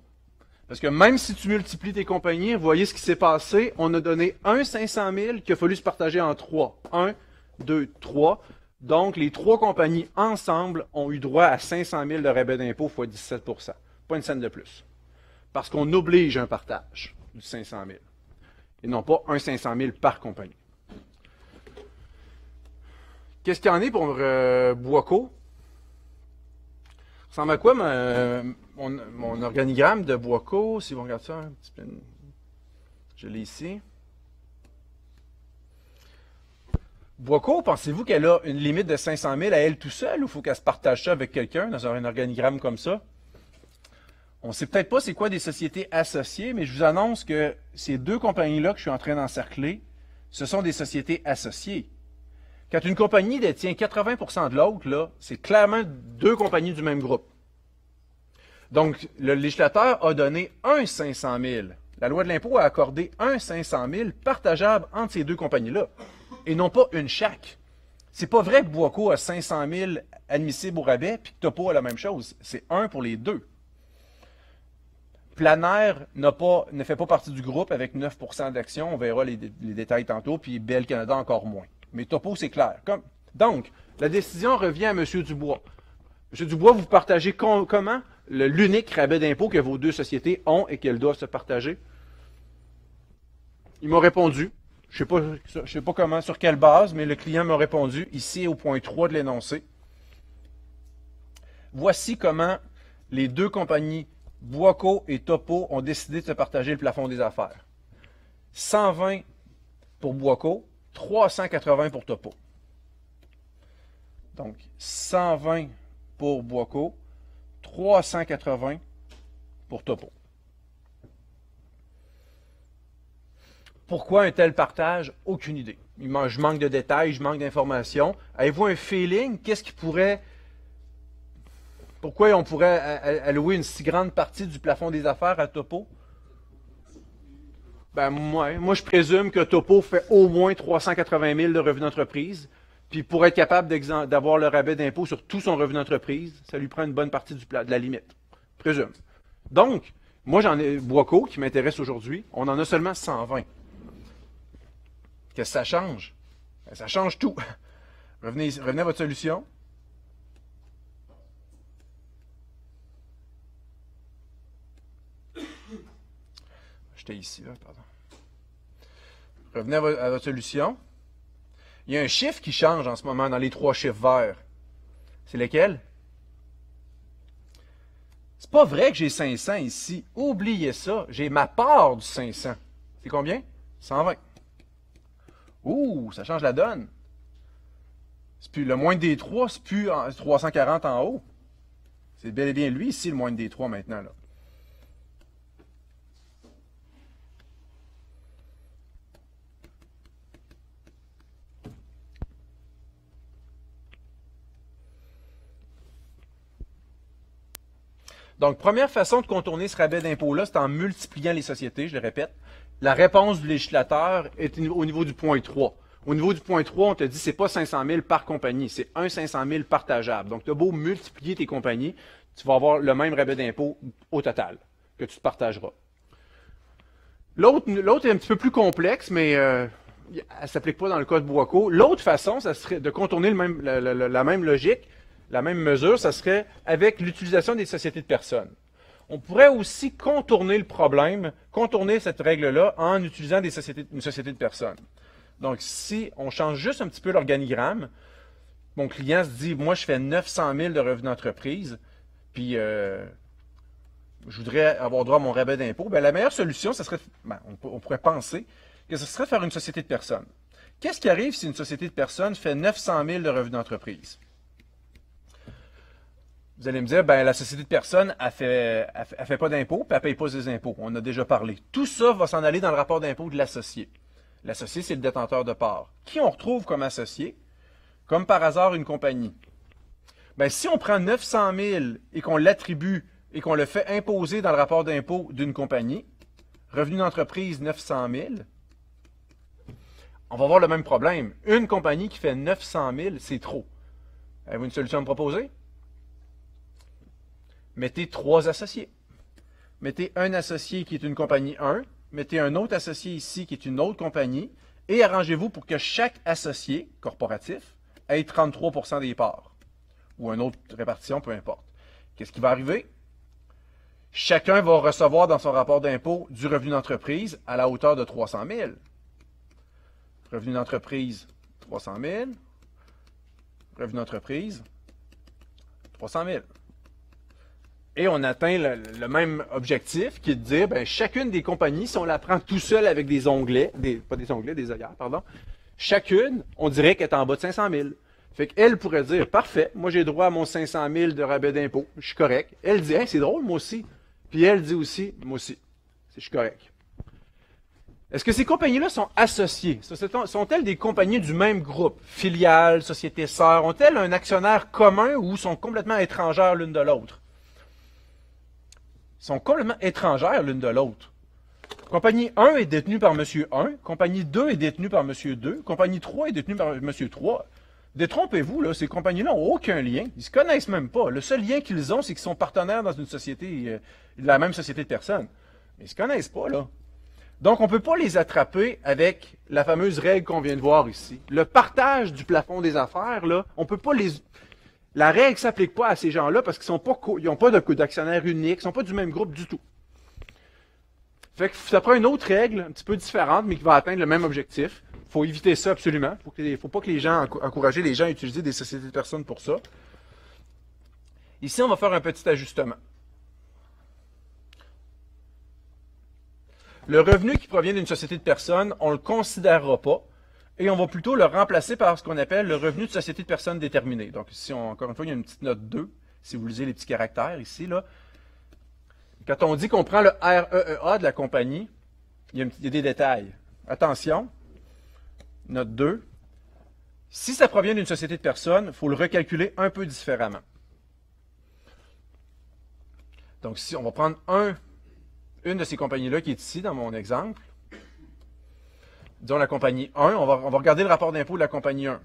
Parce que même si tu multiplies tes compagnies, vous voyez ce qui s'est passé. On a donné un 500 000 qu'il a fallu se partager en 3. 1, 2, 3. Donc, les 3 compagnies ensemble ont eu droit à 500 000 de rabais d'impôt fois 17 %. Pas une scène de plus. Parce qu'on oblige un partage du 500 000. Et non pas un 500 000 par compagnie. Qu'est-ce qu'il y en est pour Boisco? ressemble à quoi mon organigramme de Boisco? Si vous regardez ça, un petit peu, je l'ai ici. Boisco, pensez-vous qu'elle a une limite de 500 000 à elle tout seule ou faut qu'elle se partage ça avec quelqu'un dans un organigramme comme ça? On ne sait peut-être pas c'est quoi des sociétés associées, mais je vous annonce que ces deux compagnies-là que je suis en train d'encercler, ce sont des sociétés associées. Quand une compagnie détient 80% de l'autre, là, c'est clairement deux compagnies du même groupe. Donc, le législateur a donné un 500 000. La loi de l'impôt a accordé un 500 000 partageable entre ces deux compagnies-là, et non pas une chaque. C'est pas vrai que Boisco a 500 000 admissibles au rabais, puis que Topo a la même chose. C'est un pour les deux. Planaire ne fait pas partie du groupe avec 9% d'actions. On verra les détails tantôt, puis Bell Canada encore moins. Mais Topo, c'est clair. Donc, la décision revient à M. Dubois. M. Dubois, vous partagez comment l'unique rabais d'impôt que vos deux sociétés ont et qu'elles doivent se partager? Il m'a répondu. Je ne sais pas comment, sur quelle base, mais le client m'a répondu ici au point 3 de l'énoncé. Voici comment les deux compagnies Boisco et Topo ont décidé de se partager le plafond des affaires. 120 pour Boisco, 380 pour Topo. Donc, 120 pour Boisco, 380 pour Topo. Pourquoi un tel partage? Aucune idée. Je manque de détails, je manque d'informations. Avez-vous un feeling? Qu'est-ce qui pourrait... Pourquoi on pourrait allouer une si grande partie du plafond des affaires à Topo? Ben, moi, je présume que Topo fait au moins 380 000 de revenus d'entreprise. Puis pour être capable d'avoir le rabais d'impôt sur tout son revenu d'entreprise, ça lui prend une bonne partie de la limite. Je présume. Donc, moi, j'en ai Boisco qui m'intéresse aujourd'hui. On en a seulement 120. Qu'est-ce que ça change? Ben, ça change tout. Revenez à votre solution. J'étais ici, là, pardon. Revenez à votre solution. Il y a un chiffre qui change en ce moment dans les trois chiffres verts. C'est lequel? C'est pas vrai que j'ai 500 ici. Oubliez ça. J'ai ma part du 500. C'est combien? 120. Ouh, ça change la donne. C'est plus le moindre des trois, c'est plus 340 en haut. C'est bel et bien lui ici, le moindre des trois maintenant, là. Donc, première façon de contourner ce rabais d'impôt-là, c'est en multipliant les sociétés, je le répète. La réponse du législateur est au niveau du point 3. Au niveau du point 3, on te dit que ce n'est pas 500 000 par compagnie, c'est un 500 000 partageable. Donc, tu as beau multiplier tes compagnies, tu vas avoir le même rabais d'impôt au total que tu te partageras. L'autre est un petit peu plus complexe, mais elle ne s'applique pas dans le cas de Boisco. L'autre façon, ça serait de contourner la même logique, la même mesure, ça serait avec l'utilisation des sociétés de personnes. On pourrait aussi contourner le problème, contourner cette règle-là en utilisant une société de personnes. Donc, si on change juste un petit peu l'organigramme, mon client se dit, moi, je fais 900 000 de revenus d'entreprise, puis je voudrais avoir droit à mon rabais d'impôt. La meilleure solution, ça serait, on pourrait penser que ce serait de faire une société de personnes. Qu'est-ce qui arrive si une société de personnes fait 900 000 de revenus d'entreprise? Vous allez me dire, la société de personnes, elle fait pas d'impôt, puis elle paye pas ses impôts. On en a déjà parlé. Tout ça va s'en aller dans le rapport d'impôt de l'associé. L'associé, c'est le détenteur de parts. Qui on retrouve comme associé? Comme par hasard, une compagnie. Si on prend 900 000 et qu'on l'attribue et qu'on le fait imposer dans le rapport d'impôt d'une compagnie, revenu d'entreprise 900 000, on va avoir le même problème. Une compagnie qui fait 900 000, c'est trop. Avez-vous une solution à me proposer? Mettez 3 associés. Mettez un associé qui est une compagnie 1, mettez un autre associé ici qui est une autre compagnie, et arrangez-vous pour que chaque associé corporatif ait 33% des parts, ou une autre répartition, peu importe. Qu'est-ce qui va arriver? Chacun va recevoir dans son rapport d'impôt du revenu d'entreprise à la hauteur de 300 000. Revenu d'entreprise, 300 000. Revenu d'entreprise, 300 000. Et on atteint le même objectif qui est de dire, ben, chacune des compagnies, si on la prend tout seul avec des onglets, pas des onglets, des œillères, pardon, chacune, on dirait qu'elle est en bas de 500 000. Fait qu'elle pourrait dire, parfait, moi j'ai droit à mon 500 000 de rabais d'impôt, je suis correct. Elle dit, hey, c'est drôle, moi aussi. Puis elle dit aussi, moi aussi, je suis correct. Est-ce que ces compagnies-là sont associées? Sont-elles des compagnies du même groupe? Filiales, sociétés sœurs? Ont-elles un actionnaire commun ou sont complètement étrangères l'une de l'autre? Sont complètement étrangères l'une de l'autre. Compagnie 1 est détenue par Monsieur 1, compagnie 2 est détenue par Monsieur 2, compagnie 3 est détenue par Monsieur 3. Détrompez-vous, là, ces compagnies-là n'ont aucun lien. Ils ne se connaissent même pas. Le seul lien qu'ils ont, c'est qu'ils sont partenaires dans une société, de la même société de personnes. Mais ils ne se connaissent pas, là. Donc, on ne peut pas les attraper avec la fameuse règle qu'on vient de voir ici. Le partage du plafond des affaires, là, on peut pas les... La règle ne s'applique pas à ces gens-là parce qu'ils n'ont pas d'actionnaire unique, ils ne sont pas du même groupe du tout. Fait que ça prend une autre règle, un petit peu différente, mais qui va atteindre le même objectif. Il faut éviter ça absolument. Il ne faut pas que les gens encourager les gens à utiliser des sociétés de personnes pour ça. Ici, on va faire un petit ajustement. Le revenu qui provient d'une société de personnes, on ne le considérera pas et on va plutôt le remplacer par ce qu'on appelle le revenu de société de personnes déterminé. Donc ici, encore une fois, il y a une petite note 2, si vous lisez les petits caractères ici, là. Quand on dit qu'on prend le REEA de la compagnie, il y a des détails. Attention, note 2. Si ça provient d'une société de personnes, il faut le recalculer un peu différemment. Donc, si on va prendre une de ces compagnies-là qui est ici, dans mon exemple. Disons la compagnie 1. On va regarder le rapport d'impôt de la compagnie 1.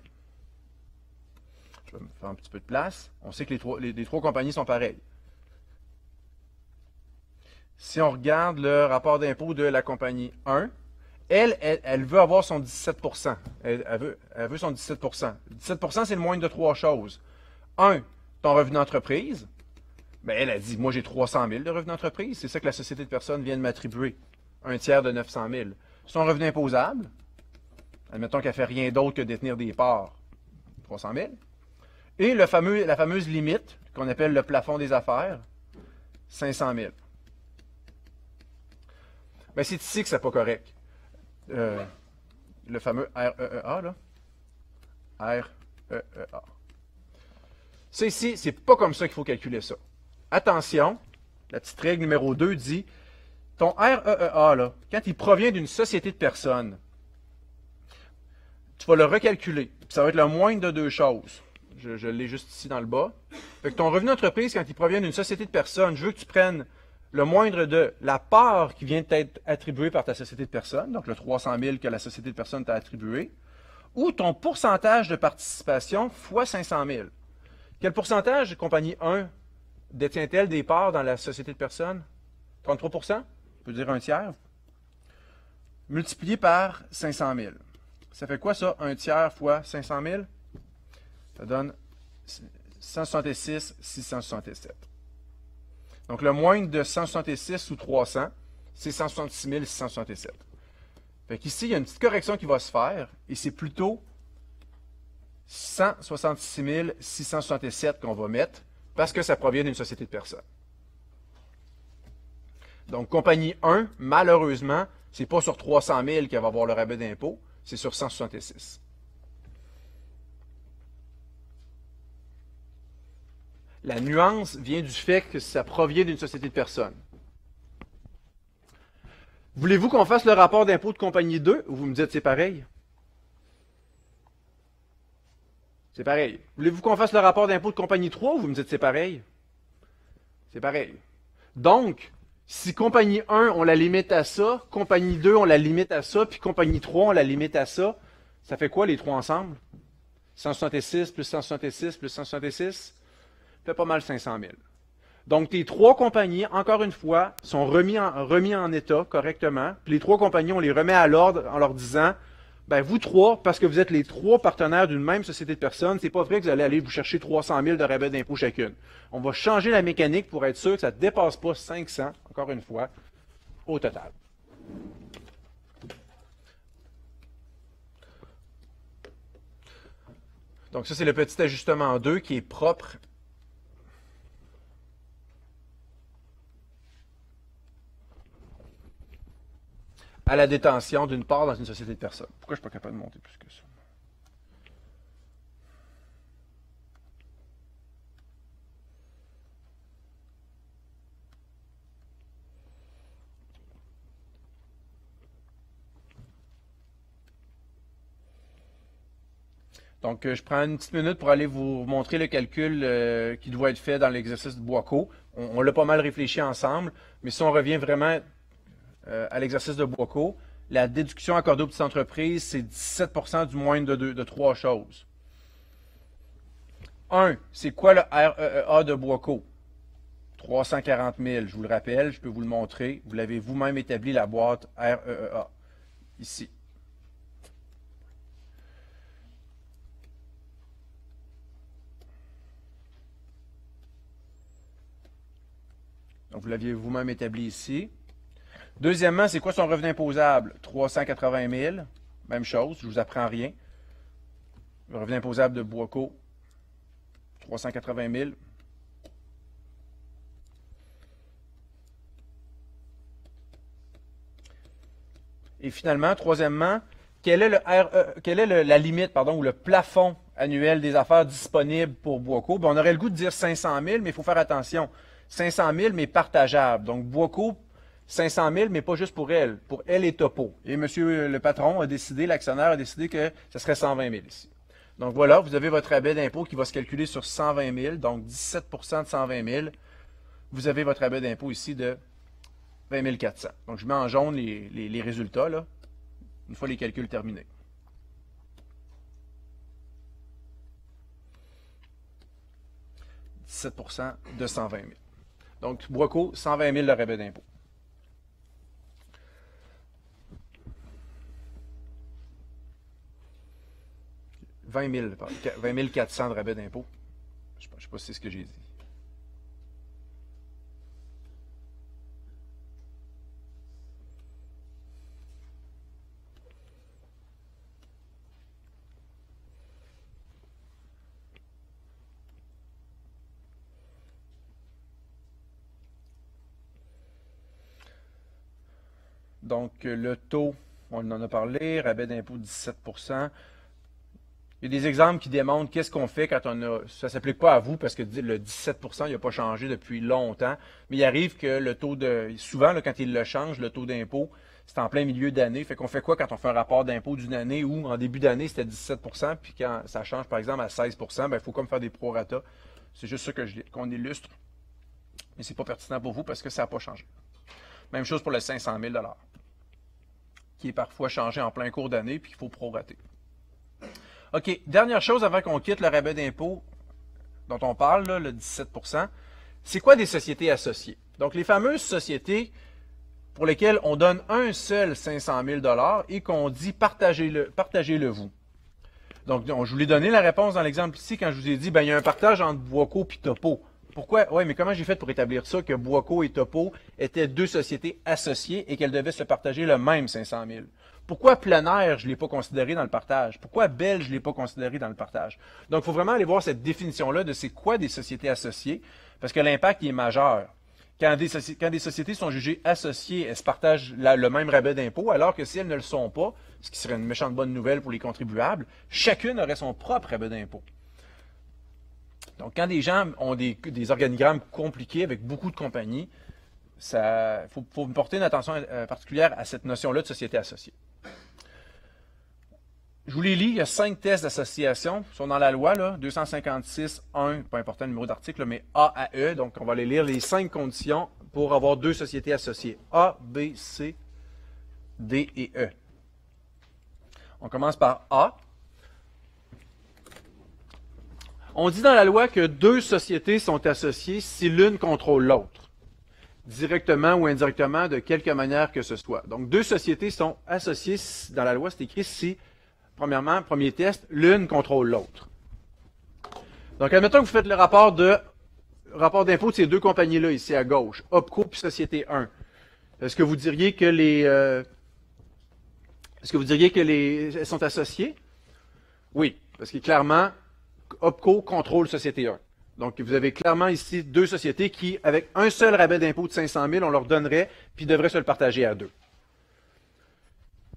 Je vais me faire un petit peu de place. On sait que les trois compagnies sont pareilles. Si on regarde le rapport d'impôt de la compagnie 1, elle veut avoir son 17%. Elle veut son 17%. 17%, c'est le moindre de trois choses. 1, ton revenu d'entreprise. Ben, elle a dit, moi j'ai 300 000 de revenu d'entreprise. C'est ça que la société de personnes vient de m'attribuer. Un tiers de 900 000. Son revenu imposable. Admettons qu'elle ne fait rien d'autre que détenir des parts. 300 000. Et la fameuse limite, qu'on appelle le plafond des affaires. 500 000. Ben, c'est ici que c'est pas correct. Le fameux REEA, là. REEA. Ça ici, c'est pas comme ça qu'il faut calculer ça. Attention, la petite règle numéro 2 dit, ton REEA, là, quand il provient d'une société de personnes, tu vas le recalculer. Ça va être le moindre de deux choses. Je l'ai juste ici dans le bas. Fait que ton revenu d'entreprise, quand il provient d'une société de personnes, je veux que tu prennes le moindre de la part qui vient d'être attribuée par ta société de personnes, donc le 300 000 que la société de personnes t'a attribué, ou ton pourcentage de participation fois 500 000. Quel pourcentage de compagnie 1 détient-elle des parts dans la société de personnes? 33%? On peut dire un tiers. Multiplié par 500 000. Ça fait quoi ça, un tiers fois 500 000? Ça donne 166 667. Donc, le moindre de 166 ou 300, c'est 166 667. Fait qu'ici, il y a une petite correction qui va se faire, et c'est plutôt 166 667 qu'on va mettre, parce que ça provient d'une société de personnes. Donc, compagnie 1, malheureusement, c'est pas sur 300 000 qu'elle va avoir le rabais d'impôt, c'est sur 166. La nuance vient du fait que ça provient d'une société de personnes. Voulez-vous qu'on fasse le rapport d'impôt de compagnie 2 ou vous me dites c'est pareil? C'est pareil. Voulez-vous qu'on fasse le rapport d'impôt de compagnie 3 ou vous me dites c'est pareil? C'est pareil. Donc, si compagnie 1, on la limite à ça, compagnie 2, on la limite à ça, puis compagnie 3, on la limite à ça, ça fait quoi les trois ensemble? 166 plus 166 plus 166? Fait pas mal 500 000. Donc, tes trois compagnies, encore une fois, sont remis en état correctement. Puis les trois compagnies, on les remet à l'ordre en leur disant, ben vous trois, parce que vous êtes les trois partenaires d'une même société de personnes, c'est pas vrai que vous allez aller vous chercher 300 000 de rabais d'impôt chacune. On va changer la mécanique pour être sûr que ça ne dépasse pas 500, encore une fois, au total. Donc ça, c'est le petit ajustement 2 qui est propre à la détention d'une part dans une société de personnes. Pourquoi je ne suis pas capable de monter plus que ça? Donc, je prends une petite minute pour aller vous montrer le calcul qui doit être fait dans l'exercice de Boiscot. On l'a pas mal réfléchi ensemble, mais si on revient vraiment à l'exercice de Boiscot, la déduction accordée aux petites entreprises, c'est 17% du moindre de trois choses. 1. C'est quoi le REEA de Boiscot? 340 000. Je vous le rappelle, je peux vous le montrer. Vous l'avez vous-même établi, la boîte REEA, ici. Donc, vous l'aviez vous-même établi ici. Deuxièmement, c'est quoi son revenu imposable? 380 000. Même chose, je ne vous apprends rien. Le revenu imposable de Boiscot, 380 000. Et finalement, troisièmement, quelle est la limite, pardon, ou le plafond annuel des affaires disponibles pour Boiscot? Ben, on aurait le goût de dire 500 000, mais il faut faire attention. 500 000, mais partageable. Donc, Boiscot, 500 000, mais pas juste pour elle et Topo. Et monsieur le patron a décidé, l'actionnaire a décidé que ce serait 120 000 ici. Donc voilà, vous avez votre rabais d'impôt qui va se calculer sur 120 000, donc 17% de 120 000. Vous avez votre rabais d'impôt ici de 20 400. Donc je mets en jaune les résultats, là, une fois les calculs terminés. « 17% de 120 000. Donc, Boiscot, 120 000 de rabais d'impôt. « 20 400 de rabais d'impôt. » Je ne sais pas si c'est ce que j'ai dit. Donc, le taux, on en a parlé, rabais d'impôt 17%. Il y a des exemples qui démontrent qu'est-ce qu'on fait quand on a... Ça ne s'applique pas à vous parce que le 17%, il n'a pas changé depuis longtemps. Mais il arrive que le taux de... Souvent, là, quand il le change, le taux d'impôt, c'est en plein milieu d'année. Fait qu'on fait quoi quand on fait un rapport d'impôt d'une année où, en début d'année, c'était 17%, puis quand ça change, par exemple, à 16%, ben, il faut comme faire des prorata. C'est juste ça qu'on illustre. Mais ce n'est pas pertinent pour vous parce que ça n'a pas changé. Même chose pour le 500 000 $, qui est parfois changé en plein cours d'année, puis qu'il faut prorater. OK, dernière chose avant qu'on quitte le rabais d'impôt dont on parle, là, le 17%, c'est quoi des sociétés associées? Donc, les fameuses sociétés pour lesquelles on donne un seul 500 000 $ et qu'on dit partagez-le vous. Donc, je vous l'ai donné la réponse dans l'exemple ici quand je vous ai dit, ben, il y a un partage entre Boiscot et Topo. Pourquoi? Oui, mais comment j'ai fait pour établir ça, que Boiscot et Topo étaient deux sociétés associées et qu'elles devaient se partager le même 500 000? Pourquoi Plein Air, je ne l'ai pas considéré dans le partage? Pourquoi Bell, je ne l'ai pas considéré dans le partage? Donc, il faut vraiment aller voir cette définition-là de c'est quoi des sociétés associées, parce que l'impact est majeur. Quand des sociétés sont jugées associées, elles se partagent le même rabais d'impôt, alors que si elles ne le sont pas, ce qui serait une méchante bonne nouvelle pour les contribuables, chacune aurait son propre rabais d'impôt. Donc, quand des gens ont des organigrammes compliqués avec beaucoup de compagnies, il faut porter une attention particulière à cette notion-là de société associée. Je vous les lis, il y a 5 tests d'association, ils sont dans la loi, là, 256.1, pas important le numéro d'article, mais A à E, donc on va aller lire les 5 conditions pour avoir deux sociétés associées, A, B, C, D et E. On commence par A. On dit dans la loi que deux sociétés sont associées si l'une contrôle l'autre, directement ou indirectement, de quelque manière que ce soit. Donc, deux sociétés sont associées, dans la loi, c'est écrit si, premièrement, premier test, l'une contrôle l'autre. Donc, admettons que vous faites le rapport d'impôt de ces deux compagnies-là, ici à gauche, OPCO puis Société 1. Est-ce que vous diriez que elles sont associées? Oui, parce que clairement, OPCO contrôle Société 1. Donc, vous avez clairement ici deux sociétés qui, avec un seul rabais d'impôt de 500 000, on leur donnerait, puis devraient se le partager à deux.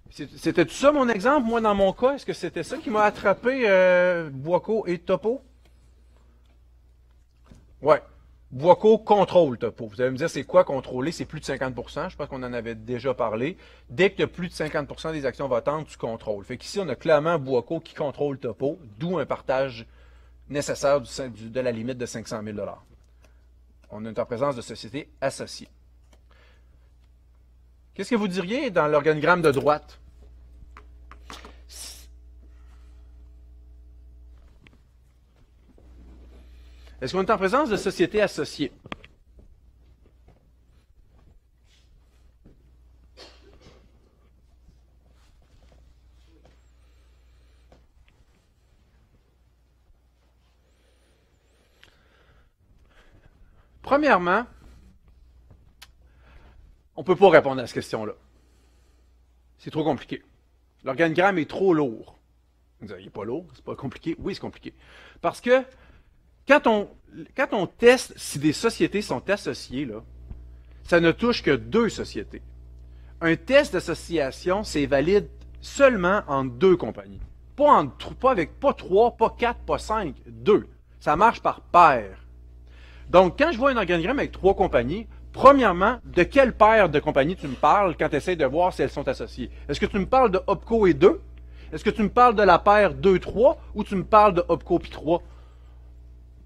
C'était tout ça mon exemple, moi dans mon cas? Est-ce que c'était ça qui m'a attrapé, Boico et Topo? Ouais. Boico contrôle Topo. Vous allez me dire c'est quoi contrôler? C'est plus de 50%. Je pense qu'on en avait déjà parlé. Dès que tu as plus de 50% des actions votantes, tu contrôles. Fait qu'ici, on a clairement Boico qui contrôle Topo, d'où un partage nécessaire de la limite de 500 000 $. On est en présence de sociétés associées. Qu'est-ce que vous diriez dans l'organigramme de droite? Est-ce qu'on est en présence de sociétés associées? Premièrement, on ne peut pas répondre à cette question-là. C'est trop compliqué. L'organigramme est trop lourd. Vous dites, il n'est pas lourd, c'est pas compliqué. Oui, c'est compliqué. Parce que quand on teste si des sociétés sont associées, là, ça ne touche que 2 sociétés. Un test d'association, c'est valide seulement en 2 compagnies. Pas 3, pas 4, pas 5, 2. Ça marche par paire. Donc, quand je vois un organigramme avec 3 compagnies, premièrement, de quelle paire de compagnies tu me parles quand tu essaies de voir si elles sont associées? Est-ce que tu me parles de OPCO et 2? Est-ce que tu me parles de la paire 2-3 ou tu me parles de OPCO puis 3?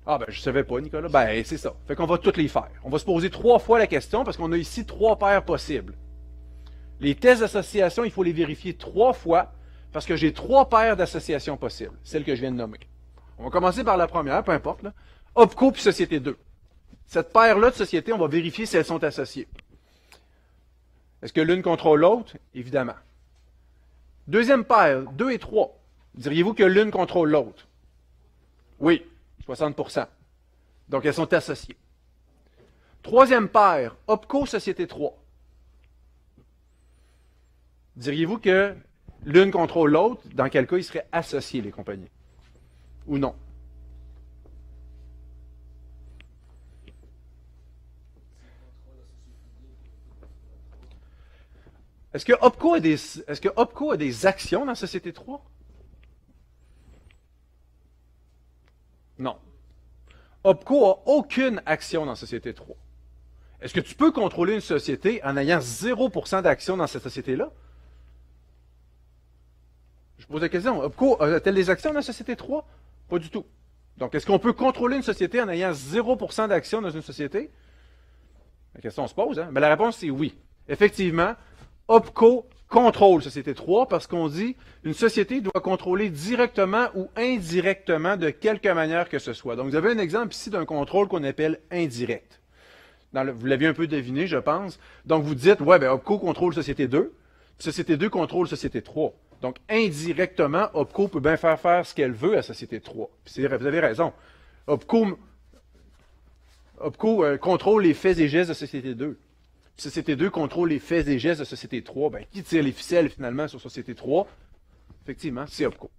Ah ben, je savais pas, Nicolas. Ben, c'est ça. Fait qu'on va toutes les faire. On va se poser 3 fois la question parce qu'on a ici 3 paires possibles. Les tests d'association, il faut les vérifier 3 fois parce que j'ai 3 paires d'associations possibles, celles que je viens de nommer. On va commencer par la première, peu importe. Là. OPCO puis Société 2. Cette paire-là de sociétés, on va vérifier si elles sont associées. Est-ce que l'une contrôle l'autre? Évidemment. Deuxième paire, 2 et 3. Diriez-vous que l'une contrôle l'autre? Oui, 60%. Donc, elles sont associées. Troisième paire, OPCO, Société 3. Diriez-vous que l'une contrôle l'autre? Dans quel cas, ils seraient associés, les compagnies? Ou non? Est-ce que OPCO a des actions dans Société 3? Non. OPCO n'a aucune action dans Société 3. Est-ce que tu peux contrôler une société en ayant 0% d'actions dans cette société-là? Je pose la question. OPCO a-t-elle des actions dans la Société 3? Pas du tout. Donc, est-ce qu'on peut contrôler une société en ayant 0% d'actions dans une société? La question se pose. Hein? Mais la réponse, c'est oui. Effectivement, OPCO contrôle Société 3 parce qu'on dit une société doit contrôler directement ou indirectement de quelque manière que ce soit. Donc, vous avez un exemple ici d'un contrôle qu'on appelle indirect. Vous l'aviez un peu deviné, je pense. Donc, vous dites, ouais, ben, OPCO contrôle Société 2. Société 2 contrôle Société 3. Donc, indirectement, OPCO peut bien faire ce qu'elle veut à Société 3. Puis vous avez raison. OPCO contrôle les faits et gestes de Société 2. Société 2 contrôle les faits et gestes de Société 3. Ben, qui tire les ficelles finalement sur Société 3? Effectivement, c'est OPCO.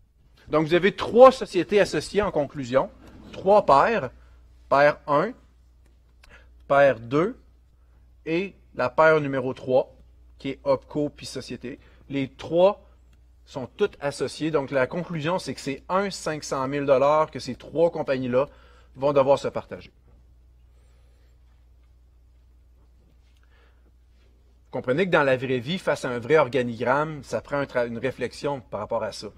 Donc, vous avez 3 sociétés associées en conclusion. 3 paires. Paire 1, paire 2 et la paire numéro 3, qui est OPCO puis Société. Les 3 sont toutes associées. Donc, la conclusion, c'est que c'est 500 000 $ que ces 3 compagnies-là vont devoir se partager. Vous comprenez que dans la vraie vie, face à un vrai organigramme, ça prend une réflexion par rapport à ça.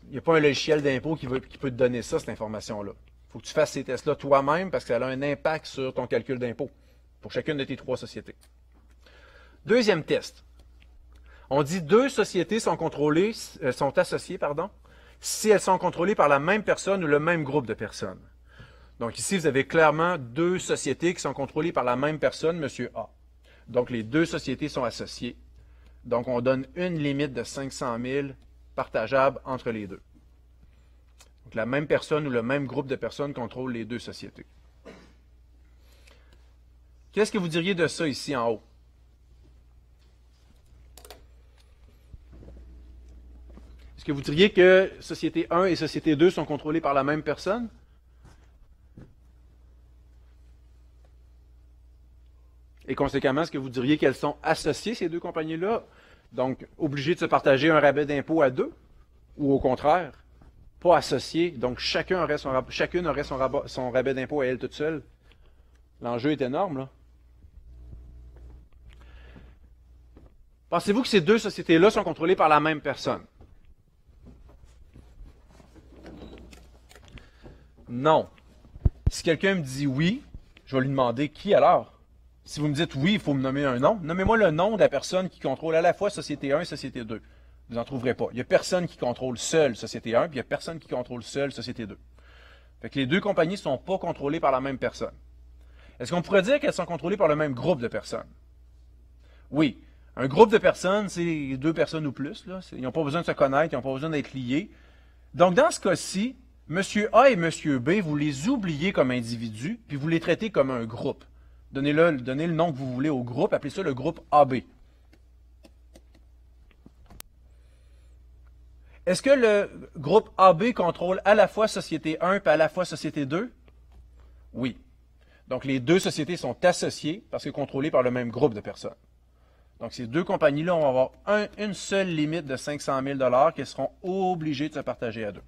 Il n'y a pas un logiciel d'impôt qui peut te donner ça, cette information-là. Il faut que tu fasses ces tests-là toi-même parce que ça a un impact sur ton calcul d'impôt pour chacune de tes 3 sociétés. Deuxième test. On dit 2 sociétés sont associées, si elles sont contrôlées par la même personne ou le même groupe de personnes. Donc ici, vous avez clairement 2 sociétés qui sont contrôlées par la même personne, M. A. Donc les 2 sociétés sont associées. Donc on donne une limite de 500 000 partageable entre les 2. Donc la même personne ou le même groupe de personnes contrôle les 2 sociétés. Qu'est-ce que vous diriez de ça ici en haut? Est-ce que vous diriez que Société 1 et Société 2 sont contrôlées par la même personne? Et conséquemment, est-ce que vous diriez qu'elles sont associées, ces 2 compagnies-là? Donc, obligé de se partager un rabais d'impôt à deux, ou au contraire, pas associé. Donc, chacune aurait son rabais d'impôt à elle toute seule. L'enjeu est énorme, là. Pensez-vous que ces deux sociétés-là sont contrôlées par la même personne? Non. Si quelqu'un me dit oui, je vais lui demander qui alors? Si vous me dites oui, il faut me nommer un nom. Nommez-moi le nom de la personne qui contrôle à la fois Société 1 et Société 2. Vous n'en trouverez pas. Il n'y a personne qui contrôle seul Société 1, puis il n'y a personne qui contrôle seul Société 2. Fait que les deux compagnies ne sont pas contrôlées par la même personne. Est-ce qu'on pourrait dire qu'elles sont contrôlées par le même groupe de personnes? Oui. Un groupe de personnes, c'est deux personnes ou plus. Là. Ils n'ont pas besoin de se connaître, ils n'ont pas besoin d'être liés. Donc, dans ce cas-ci, M. A et M. B, vous les oubliez comme individus, puis vous les traitez comme un groupe. Donnez le nom que vous voulez au groupe, appelez ça le groupe AB. Est-ce que le groupe AB contrôle à la fois Société 1 et à la fois Société 2? Oui. Donc, les deux sociétés sont associées parce que contrôlées par le même groupe de personnes. Donc, ces deux compagnies-là vont avoir une seule limite de 500 000 $ qu'elles seront obligées de se partager à deux.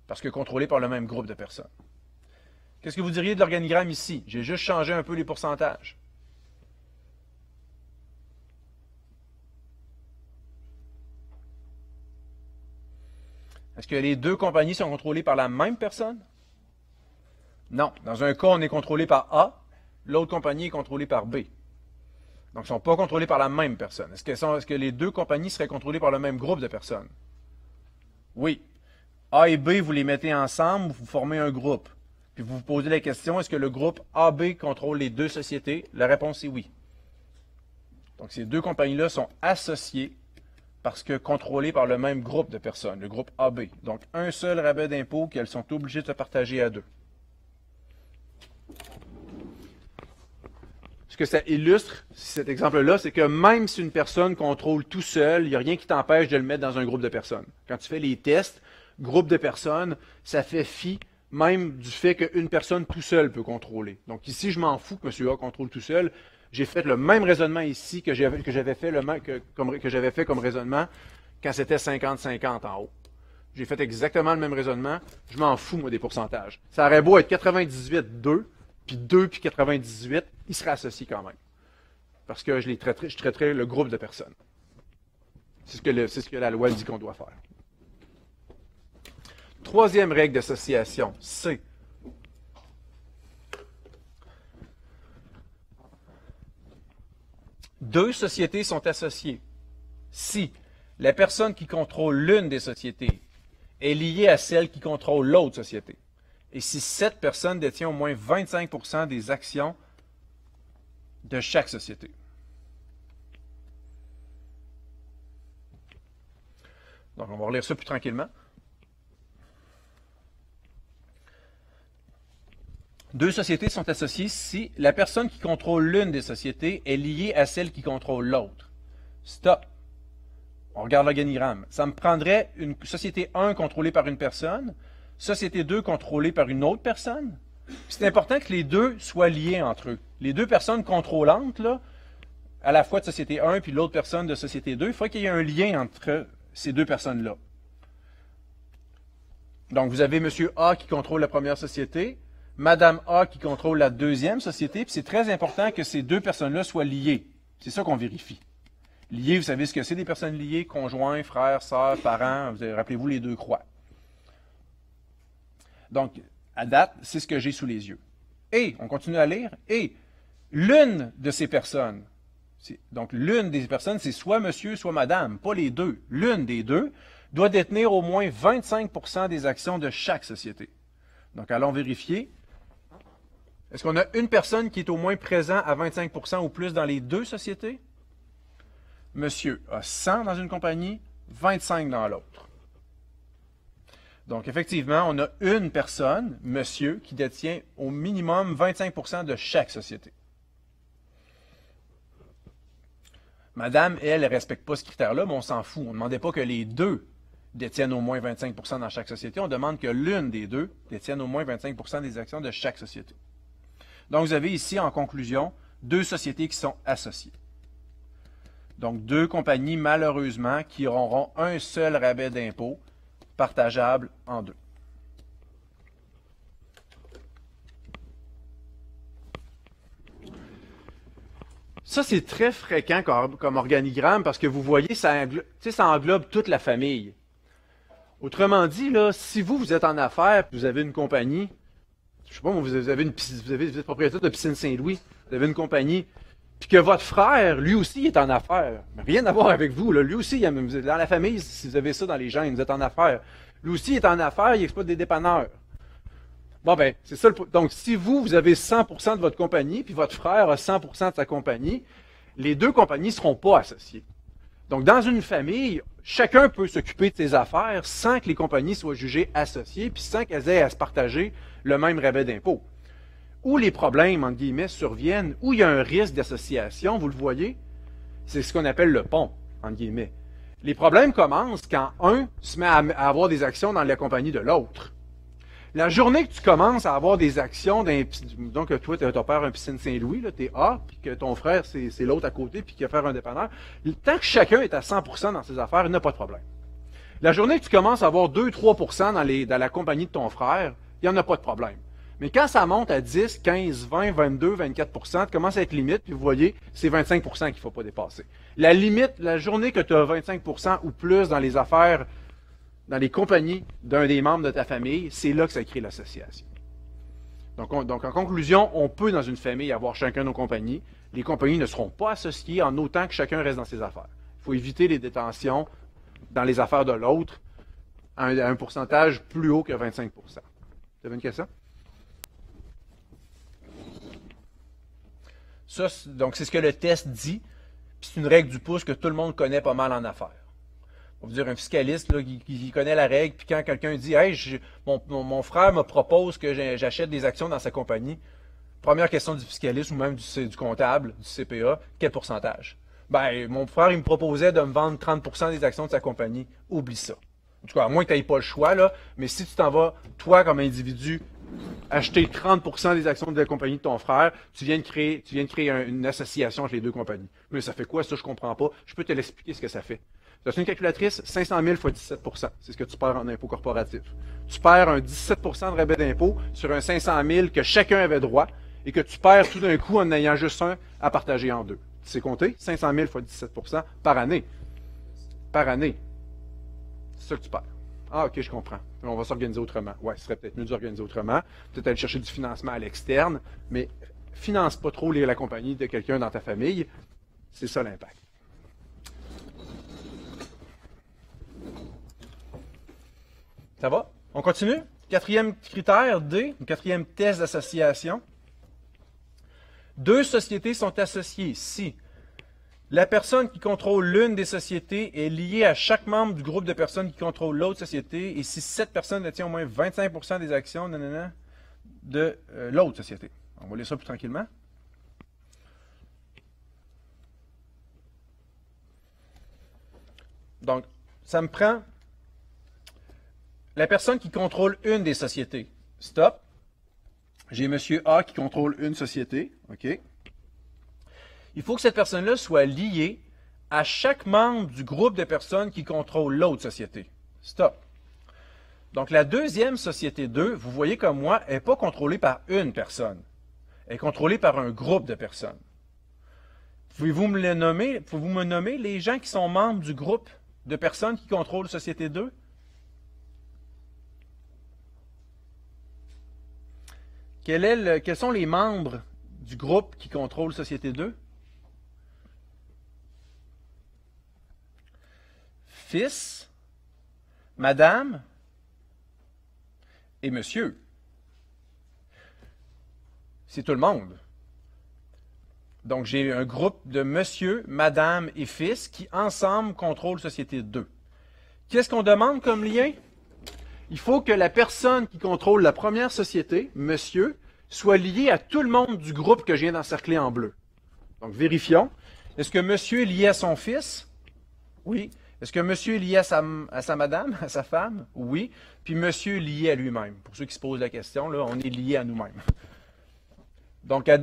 Parce que contrôlées par le même groupe de personnes. Qu'est-ce que vous diriez de l'organigramme ici? J'ai juste changé un peu les pourcentages. Est-ce que les deux compagnies sont contrôlées par la même personne? Non. Dans un cas, on est contrôlé par A, l'autre compagnie est contrôlée par B. Donc, ils ne sont pas contrôlés par la même personne. Est-ce que les deux compagnies seraient contrôlées par le même groupe de personnes? Oui. A et B, vous les mettez ensemble, vous formez un groupe. Puis vous vous posez la question, est-ce que le groupe AB contrôle les deux sociétés? La réponse est oui. Donc, ces deux compagnies-là sont associées parce que contrôlées par le même groupe de personnes, le groupe AB. Donc, un seul rabais d'impôt qu'elles sont obligées de se partager à deux. Ce que ça illustre, cet exemple-là, c'est que même si une personne contrôle tout seul, il n'y a rien qui t'empêche de le mettre dans un groupe de personnes. Quand tu fais les tests, groupe de personnes, ça fait fi même du fait qu'une personne tout seul peut contrôler. Donc ici, je m'en fous que M. A contrôle tout seul. J'ai fait le même raisonnement ici que j'avais fait comme raisonnement quand c'était 50-50 en haut. J'ai fait exactement le même raisonnement. Je m'en fous, moi, des pourcentages. Ça aurait beau être 98-2, puis 2 puis 98, ils seraient associés quand même. Parce que je traiterai le groupe de personnes. C'est ce que la loi dit qu'on doit faire. Troisième règle d'association, C. Deux sociétés sont associées si la personne qui contrôle l'une des sociétés est liée à celle qui contrôle l'autre société. Et si cette personne détient au moins 25% des actions de chaque société. Donc, on va relire ça plus tranquillement. Deux sociétés sont associées si la personne qui contrôle l'une des sociétés est liée à celle qui contrôle l'autre. Stop. On regarde l'organigramme. Ça me prendrait une société 1 contrôlée par une personne, société 2 contrôlée par une autre personne. C'est important que les deux soient liés entre eux. Les deux personnes contrôlantes, là, à la fois de société 1 puis l'autre personne de société 2, il faut qu'il y ait un lien entre ces deux personnes-là. Donc, vous avez M. A qui contrôle la première société, Mme A qui contrôle la deuxième société, puis c'est très important que ces deux personnes-là soient liées. C'est ça qu'on vérifie. Liées, vous savez ce que c'est, des personnes liées, conjoints, frères, sœurs, parents, rappelez-vous les deux croix. Donc, à date, c'est ce que j'ai sous les yeux. Et, on continue à lire, et l'une de ces personnes, donc l'une des personnes, c'est soit monsieur, soit madame, pas les deux. L'une des deux doit détenir au moins 25% des actions de chaque société. Donc, allons vérifier. Est-ce qu'on a une personne qui est au moins présent à 25% ou plus dans les deux sociétés? Monsieur a 100 dans une compagnie, 25 dans l'autre. Donc, effectivement, on a une personne, monsieur, qui détient au minimum 25% de chaque société. Madame, elle, ne respecte pas ce critère-là, mais on s'en fout. On ne demandait pas que les deux détiennent au moins 25% dans chaque société. On demande que l'une des deux détienne au moins 25% des actions de chaque société. Donc, vous avez ici, en conclusion, deux sociétés qui sont associées. Donc, deux compagnies, malheureusement, qui auront un seul rabais d'impôt partageable en deux. Ça, c'est très fréquent comme organigramme parce que vous voyez, ça englobe toute la famille. Autrement dit, là, si vous êtes en affaires, vous avez une compagnie, je sais pas, vous êtes propriétaire de Piscine Saint-Louis, vous avez une compagnie, puis que votre frère, lui aussi, est en affaires. Rien à voir avec vous, là. Lui aussi, vous êtes dans la famille, si vous avez ça dans les gènes, vous êtes en affaires. Lui aussi est en affaires, il exploite des dépanneurs. Bon, ben, c'est ça. Donc, si vous avez 100% de votre compagnie, puis votre frère a 100% de sa compagnie, les deux compagnies ne seront pas associées. Donc, dans une famille, chacun peut s'occuper de ses affaires sans que les compagnies soient jugées associées, puis sans qu'elles aient à se partager le même rabais d'impôt. Où les problèmes, entre guillemets, surviennent, où il y a un risque d'association, vous le voyez, c'est ce qu'on appelle le pont, entre guillemets. Les problèmes commencent quand un se met à avoir des actions dans la compagnie de l'autre. La journée que tu commences à avoir des actions, donc toi, tu as père un Piscine Saint-Louis, tu es A, puis que ton frère, c'est l'autre à côté, puis qu'il va faire un dépanneur, tant que chacun est à 100% dans ses affaires, il n'y a pas de problème. La journée que tu commences à avoir 2-3% dans la compagnie de ton frère, il n'y en a pas de problème. Mais quand ça monte à 10, 15, 20, 22, 24%, tu commences à être limite, puis vous voyez, c'est 25% qu'il ne faut pas dépasser. La limite, la journée que tu as 25% ou plus dans les affaires, dans les compagnies d'un des membres de ta famille, c'est là que ça crée l'association. Donc, en conclusion, on peut dans une famille avoir chacun nos compagnies. Les compagnies ne seront pas associées en autant que chacun reste dans ses affaires. Il faut éviter les détentions dans les affaires de l'autre à un pourcentage plus haut que 25%. Vous avez une question? Ça, donc, c'est ce que le test dit. Puis c'est une règle du pouce que tout le monde connaît pas mal en affaires. On va dire un fiscaliste là, qui connaît la règle, puis quand quelqu'un dit hey, mon frère me propose que j'achète des actions dans sa compagnie, première question du fiscaliste ou même du comptable, du CPA, quel pourcentage? Ben, mon frère, il me proposait de me vendre 30% des actions de sa compagnie. Oublie ça. En tout cas, à moins que tu n'aies pas le choix, là, mais si tu t'en vas, toi, comme individu, acheter 30% des actions de la compagnie de ton frère, tu viens de créer une association entre les deux compagnies. Mais ça fait quoi, ça, je comprends pas. Je peux te l'expliquer ce que ça fait. Tu as une calculatrice, 500 000 fois 17%. C'est ce que tu perds en impôt corporatif. Tu perds un 17% de rabais d'impôt sur un 500 000 que chacun avait droit et que tu perds tout d'un coup en ayant juste un à partager en deux. Tu sais compter? 500 000 fois 17% par année. Par année. C'est ça que tu perds. Ah, ok, je comprends. On va s'organiser autrement. Ouais, ce serait peut-être mieux d'organiser autrement. Peut-être aller chercher du financement à l'externe, mais finance pas trop la compagnie de quelqu'un dans ta famille. C'est ça l'impact. Ça va? On continue? Quatrième critère, D, quatrième test d'association. Deux sociétés sont associées si la personne qui contrôle l'une des sociétés est liée à chaque membre du groupe de personnes qui contrôlent l'autre société et si cette personne détient au moins 25% des actions de l'autre société. On va lire ça plus tranquillement. Donc, ça me prend la personne qui contrôle une des sociétés. Stop. J'ai M. A qui contrôle une société. OK. Il faut que cette personne-là soit liée à chaque membre du groupe de personnes qui contrôlent l'autre société. Stop. Donc, la deuxième société 2, vous voyez comme moi, elle n'est pas contrôlée par une personne. Elle est contrôlée par un groupe de personnes. Pouvez-vous me nommer les gens qui sont membres du groupe de personnes qui contrôlent société 2? Quels sont les membres du groupe qui contrôle Société 2? Fils, Madame et Monsieur. C'est tout le monde. Donc, j'ai un groupe de Monsieur, Madame et Fils qui, ensemble, contrôlent Société 2. Qu'est-ce qu'on demande comme lien? Il faut que la personne qui contrôle la première société, monsieur, soit liée à tout le monde du groupe que je viens d'encercler en bleu. Donc, vérifions. Est-ce que monsieur est lié à son fils? Oui. Est-ce que monsieur est lié à sa madame, à sa femme? Oui. Puis monsieur est lié à lui-même. Pour ceux qui se posent la question, là, on est lié à nous-mêmes. Donc, à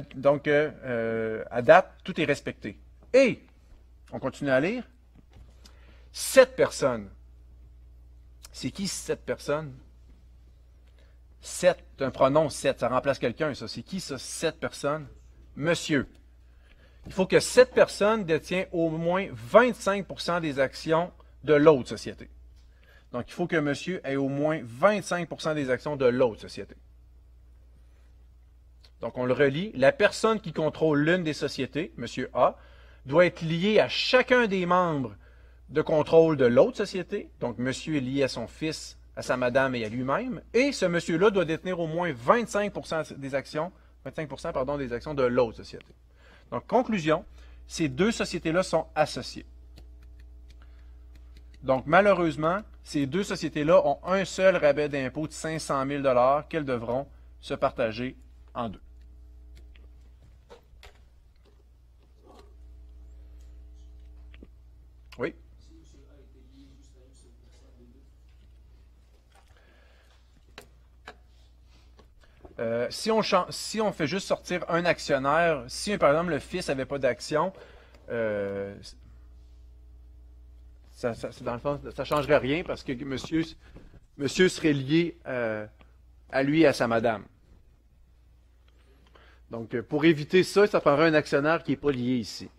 date, tout est respecté. Et On continue à lire. 7 personnes. C'est qui 7 personnes? 7, un pronom 7, ça remplace quelqu'un, ça. C'est qui ça, 7 personnes? Monsieur. Il faut que 7 personnes détiennent au moins 25% des actions de l'autre société. Donc, il faut que monsieur ait au moins 25% des actions de l'autre société. Donc, on le relit. La personne qui contrôle l'une des sociétés, monsieur A, doit être liée à chacun des membres de contrôle de l'autre société. Donc, monsieur est lié à son fils, à sa madame et à lui-même. Et ce monsieur-là doit détenir au moins 25% des actions, 25%, pardon, des actions de l'autre société. Donc, conclusion, ces deux sociétés-là sont associées. Donc, malheureusement, ces deux sociétés-là ont un seul rabais d'impôt de 500 000 $ qu'elles devront se partager en deux. Oui? Si on fait juste sortir un actionnaire, si par exemple le fils n'avait pas d'action, dans le fond, ça ne changerait rien parce que monsieur serait lié à lui et à sa madame. Donc, pour éviter ça, ça prendrait un actionnaire qui n'est pas lié ici.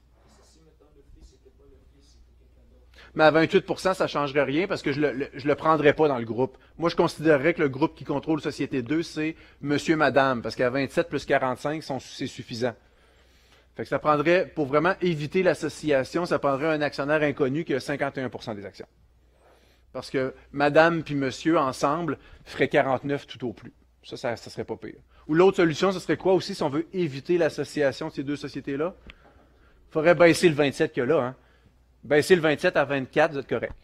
Mais à 28%, ça ne changerait rien parce que je le prendrais pas dans le groupe. Moi, je considérerais que le groupe qui contrôle Société 2, c'est Monsieur, Madame, parce qu'à 27 plus 45, c'est suffisant. Fait que ça prendrait, pour vraiment éviter l'association, ça prendrait un actionnaire inconnu qui a 51% des actions. Parce que Madame puis Monsieur, ensemble, feraient 49 tout au plus. Ça serait pas pire. Ou l'autre solution, ce serait quoi aussi si on veut éviter l'association de ces deux sociétés-là? Il faudrait baisser le 27 qu'il y a là, hein? Baisser le 27 à 24, vous êtes correct.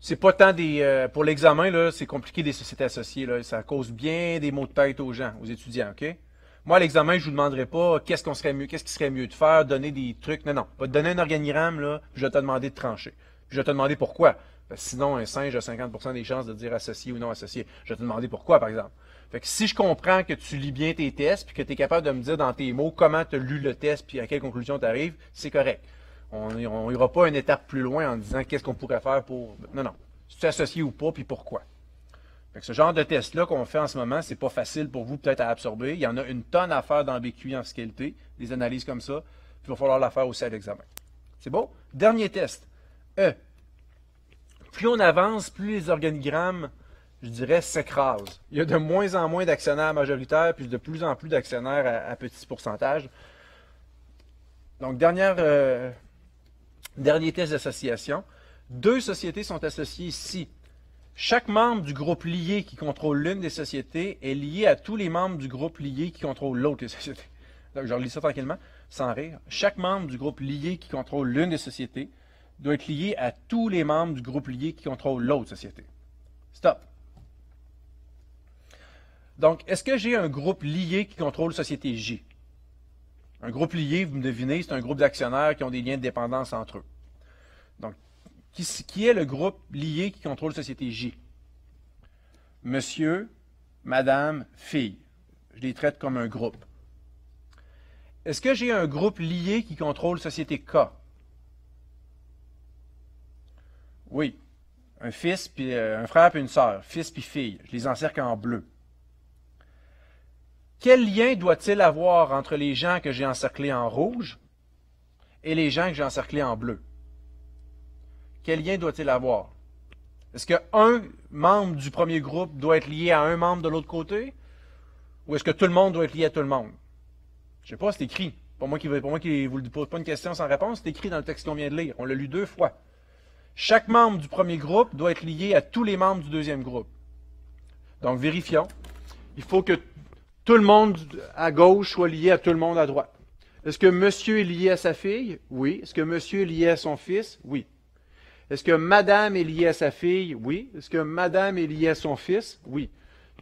C'est pas tant des. Pour l'examen, là, c'est compliqué des sociétés associées. Là. Ça cause bien des maux de tête aux gens, aux étudiants, OK? Moi, à l'examen, je vous demanderai pas qu'est-ce qui serait mieux de faire, donner des trucs. Non, non. Va te donner un organigramme, là, puis je vais te demander de trancher. Puis je vais te demander pourquoi. Parce que sinon, un singe a 50% des chances de dire associé ou non associé. Je vais te demander pourquoi, par exemple. Fait que si je comprends que tu lis bien tes tests, puis que tu es capable de me dire dans tes mots comment tu as lu le test, puis à quelle conclusion tu arrives, c'est correct. On n'ira pas une étape plus loin en disant qu'est-ce qu'on pourrait faire pour. Non, non. Si tu es associé ou pas, puis pourquoi. Fait que ce genre de test-là qu'on fait en ce moment, c'est pas facile pour vous peut-être à absorber. Il y en a une tonne à faire dans BQI en fiscalité, des analyses comme ça, puis il va falloir la faire aussi à l'examen. C'est beau? Dernier test. Plus on avance, plus les organigrammes, je dirais, s'écrasent. Il y a de moins en moins d'actionnaires majoritaires, puis de plus en plus d'actionnaires à petit pourcentage. Donc, dernier test d'association. Deux sociétés sont associées ici. Chaque membre du groupe lié qui contrôle l'une des sociétés est lié à tous les membres du groupe lié qui contrôle l'autre des sociétés. Donc, je relis ça tranquillement, sans rire. Chaque membre du groupe lié qui contrôle l'une des sociétés doit être lié à tous les membres du groupe lié qui contrôle l'autre société. Stop. Donc, est-ce que j'ai un groupe lié qui contrôle société J? Un groupe lié, vous me devinez, c'est un groupe d'actionnaires qui ont des liens de dépendance entre eux. Donc, qui est le groupe lié qui contrôle société J? Monsieur, madame, fille. Je les traite comme un groupe. Est-ce que j'ai un groupe lié qui contrôle société K? Oui. Un fils, puis un frère puis une sœur. Fils puis fille. Je les encercle en bleu. Quel lien doit-il avoir entre les gens que j'ai encerclés en rouge et les gens que j'ai encerclés en bleu? Quel lien doit-il avoir? Est-ce qu'un membre du premier groupe doit être lié à un membre de l'autre côté? Ou est-ce que tout le monde doit être lié à tout le monde? Je ne sais pas, c'est écrit. Pour moi qui vous ne pose pas une question sans réponse, c'est écrit dans le texte qu'on vient de lire. On l'a lu 2 fois. Chaque membre du premier groupe doit être lié à tous les membres du deuxième groupe. Donc, vérifions. Il faut que tout le monde à gauche soit lié à tout le monde à droite. Est-ce que monsieur est lié à sa fille? Oui. Est-ce que monsieur est lié à son fils? Oui. Est-ce que madame est liée à sa fille? Oui. Est-ce que madame est liée à son fils? Oui.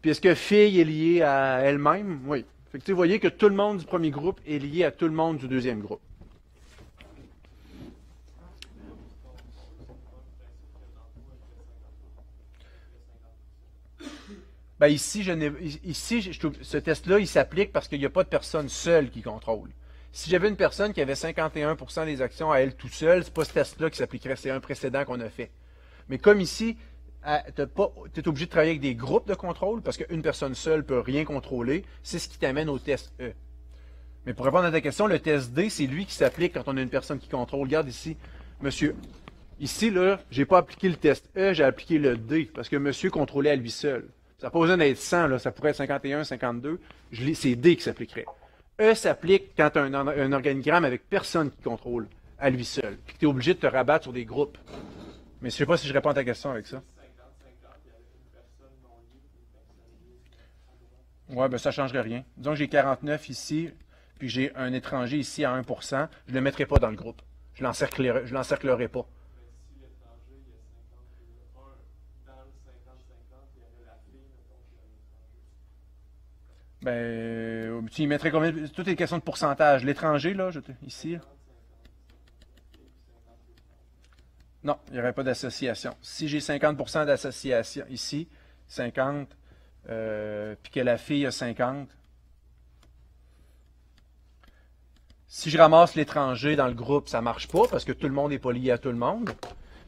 Puis est-ce que fille est liée à elle-même? Oui. Fait que vous voyez que tout le monde du premier groupe est lié à tout le monde du deuxième groupe. Ben ici, ce test-là, il s'applique parce qu'il n'y a pas de personne seule qui contrôle. Si j'avais une personne qui avait 51% des actions à elle tout seule, c'est pas ce test-là qui s'appliquerait, c'est un précédent qu'on a fait. Mais comme ici, tu es obligé de travailler avec des groupes de contrôle parce qu'une personne seule peut rien contrôler, c'est ce qui t'amène au test E. Mais pour répondre à ta question, le test D, c'est lui qui s'applique quand on a une personne qui contrôle. Regarde ici, monsieur. Ici, là, j'ai pas appliqué le test E, j'ai appliqué le D parce que monsieur contrôlait à lui seul. Ça n'a pas besoin d'être 100, là, ça pourrait être 51, 52. C'est D qui s'appliquerait. E s'applique quand tu as un organigramme avec personne qui contrôle à lui seul. Puis que tu es obligé de te rabattre sur des groupes. Mais je ne sais pas si je réponds à ta question avec ça. Ouais, ben ça ne changerait rien. Disons que j'ai 49 ici, puis j'ai un étranger ici à 1%, je ne le mettrai pas dans le groupe. Je ne l'encerclerai pas. Ben, tu y mettrais combien? Tout est question de pourcentage. L'étranger, là, ici. Non, il n'y aurait pas d'association. Si j'ai 50% d'association ici, 50, puis que la fille a 50. Si je ramasse l'étranger dans le groupe, ça ne marche pas parce que tout le monde n'est pas lié à tout le monde.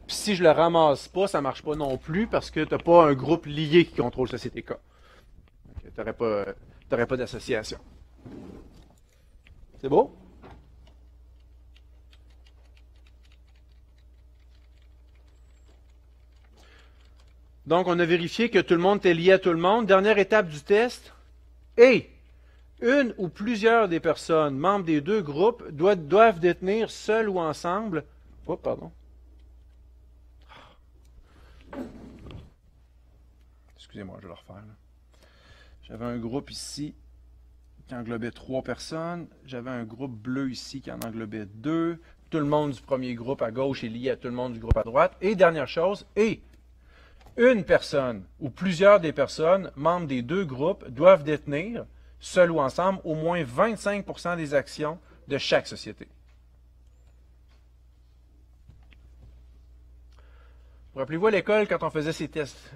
Puis si je le ramasse pas, ça ne marche pas non plus parce que tu n'as pas un groupe lié qui contrôle Société K. Tu n'aurais pas d'association. C'est beau? Donc, on a vérifié que tout le monde était lié à tout le monde. Dernière étape du test. Et une ou plusieurs des personnes membres des deux groupes doivent détenir seuls ou ensemble. Oh, pardon. Excusez-moi, je vais le refaire. J'avais un groupe ici qui englobait 3 personnes. J'avais un groupe bleu ici qui en englobait 2. Tout le monde du premier groupe à gauche est lié à tout le monde du groupe à droite. Et dernière chose, une personne ou plusieurs des personnes membres des deux groupes doivent détenir, seuls ou ensemble, au moins 25% des actions de chaque société. Vous rappelez-vous à l'école quand on faisait ces tests?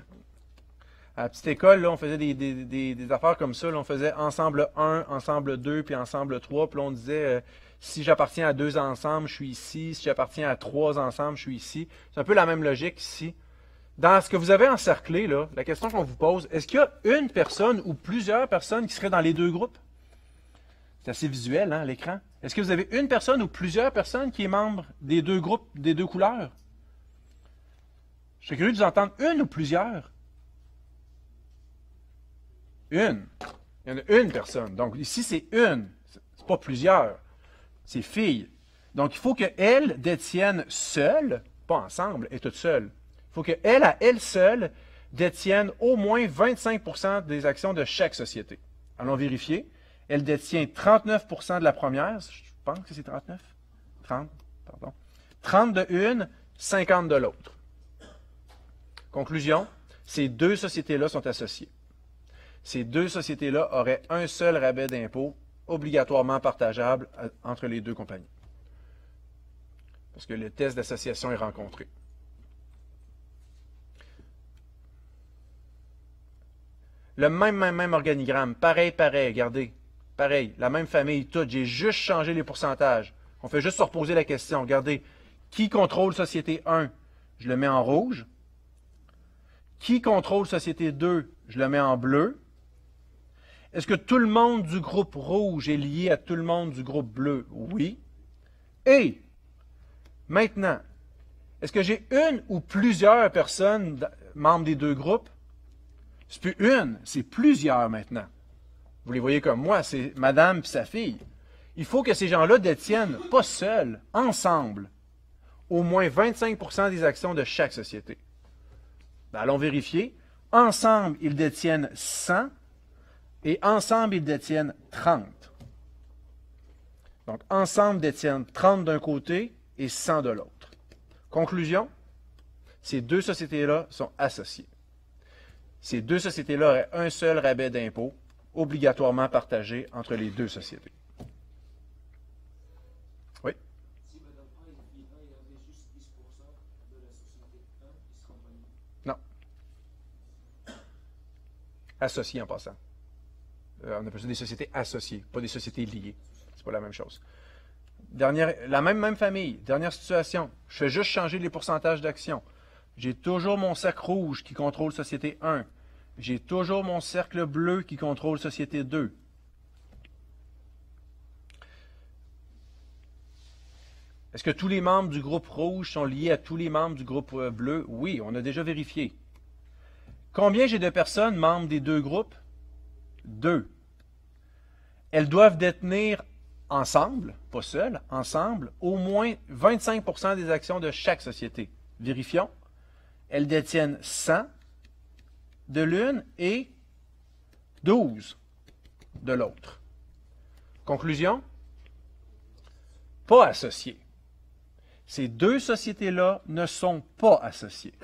À la petite école, là, on faisait des affaires comme ça. Là, on faisait ensemble 1, ensemble 2, puis ensemble 3. Puis là, on disait, si j'appartiens à 2 ensemble, je suis ici. Si j'appartiens à 3 ensemble, je suis ici. C'est un peu la même logique ici. Dans ce que vous avez encerclé, là, la question qu'on vous pose, est-ce qu'il y a une personne ou plusieurs personnes qui seraient dans les deux groupes? C'est assez visuel, hein, l'écran. Est-ce que vous avez une personne ou plusieurs personnes qui est membre des deux groupes, des deux couleurs? Je serais curieux de vous entendre une ou plusieurs. Une. Il y en a une personne. Donc ici, c'est une. C'est pas plusieurs. C'est fille. Donc il faut qu'elle détienne seule, pas ensemble, et toute seule. Il faut qu'elle, à elle seule, détienne au moins 25% des actions de chaque société. Allons vérifier. Elle détient 39% de la première. Je pense que c'est 39. 30, pardon. 30 de une, 50 de l'autre. Conclusion, ces deux sociétés-là sont associées. Ces deux sociétés-là auraient un seul rabais d'impôt obligatoirement partageable entre les deux compagnies. Parce que le test d'association est rencontré. Le même organigramme, pareil, regardez, pareil, la même famille, tout, j'ai juste changé les pourcentages. On fait juste se reposer la question, regardez, qui contrôle Société 1? Je le mets en rouge. Qui contrôle Société 2? Je le mets en bleu. Est-ce que tout le monde du groupe rouge est lié à tout le monde du groupe bleu? Oui. Et, maintenant, est-ce que j'ai une ou plusieurs personnes membres des deux groupes? C'est plus une, c'est plusieurs maintenant. Vous les voyez comme moi, c'est madame et sa fille. Il faut que ces gens-là détiennent, pas seuls, ensemble, au moins 25% des actions de chaque société. Ben, allons vérifier. Ensemble, ils détiennent 100 et ensemble, ils détiennent 30. Donc, ensemble détiennent 30 d'un côté et 100 de l'autre. Conclusion, ces deux sociétés-là sont associées. Ces deux sociétés-là auraient un seul rabais d'impôt obligatoirement partagé entre les deux sociétés. Oui? Si Mme A et fille A, il avait juste 10% de la société 1, il sera pas lié. Non. Associées en passant. On appelle ça des sociétés associées, pas des sociétés liées. C'est pas la même chose. La même famille, dernière situation. Je fais juste changer les pourcentages d'actions. J'ai toujours mon cercle rouge qui contrôle société 1. J'ai toujours mon cercle bleu qui contrôle société 2. Est-ce que tous les membres du groupe rouge sont liés à tous les membres du groupe bleu? Oui, on a déjà vérifié. Combien j'ai de personnes membres des deux groupes? 2. Elles doivent détenir ensemble, pas seules, ensemble, au moins 25% des actions de chaque société. Vérifions. Elles détiennent 100 de l'une et 12 de l'autre. Conclusion? Pas associées. Ces deux sociétés-là ne sont pas associées.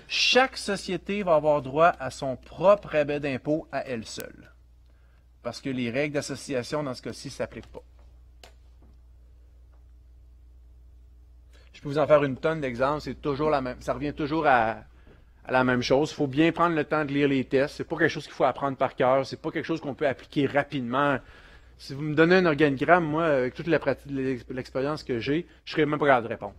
Chaque société va avoir droit à son propre rabais d'impôt à elle seule. Parce que les règles d'association, dans ce cas-ci, ne s'appliquent pas. Je peux vous en faire une tonne d'exemples, c'est toujours la même, ça revient toujours à la même chose. Il faut bien prendre le temps de lire les tests. Ce n'est pas quelque chose qu'il faut apprendre par cœur, ce n'est pas quelque chose qu'on peut appliquer rapidement. Si vous me donnez un organigramme, moi, avec toute l'expérience que j'ai, je ne serais même pas capable de répondre.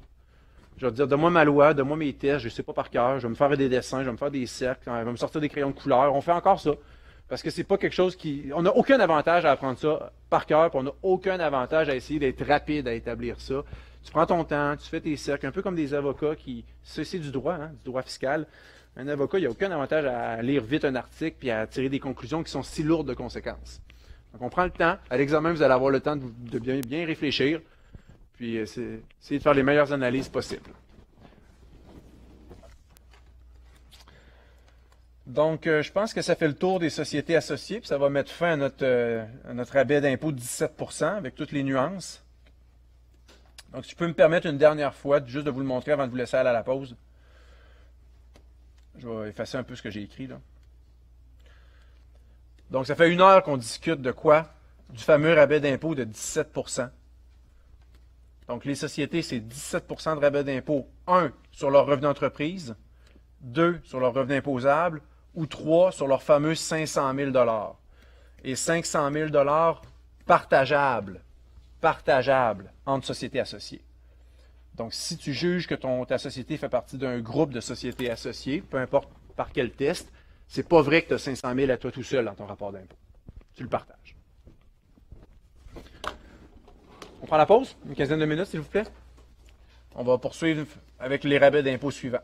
Je vais te dire, donne-moi ma loi, donne-moi mes tests, je ne sais pas par cœur, je vais me faire des dessins, je vais me faire des cercles, je vais me sortir des crayons de couleur. On fait encore ça. Parce que c'est pas quelque chose qui. On n'a aucun avantage à apprendre ça par cœur, puis on n'a aucun avantage à essayer d'être rapide à établir ça. Tu prends ton temps, tu fais tes cercles, un peu comme des avocats qui. C'est du droit, hein, du droit fiscal. Un avocat, il n'y a aucun avantage à lire vite un article puis à tirer des conclusions qui sont si lourdes de conséquences. Donc on prend le temps. À l'examen, vous allez avoir le temps de bien réfléchir, puis essayer de faire les meilleures analyses possibles. Donc, je pense que ça fait le tour des sociétés associées, puis ça va mettre fin à notre rabais d'impôt de 17% avec toutes les nuances. Donc, si je peux me permettre une dernière fois, juste de vous le montrer avant de vous laisser aller à la pause. Je vais effacer un peu ce que j'ai écrit là. Donc, ça fait 1 heure qu'on discute de quoi? Du fameux rabais d'impôt de 17%. Donc, les sociétés, c'est 17% de rabais d'impôt. 1 sur leur revenu d'entreprise, 2 sur leur revenu imposable, ou 3 sur leur fameux 500 000 $. Et 500 000 $ partageables entre sociétés associées. Donc, si tu juges que ta société fait partie d'un groupe de sociétés associées, peu importe par quel test, c'est pas vrai que tu as 500 000 à toi tout seul dans ton rapport d'impôt. Tu le partages. On prend la pause, une quinzaine de minutes, s'il vous plaît. On va poursuivre avec les rabais d'impôt suivants.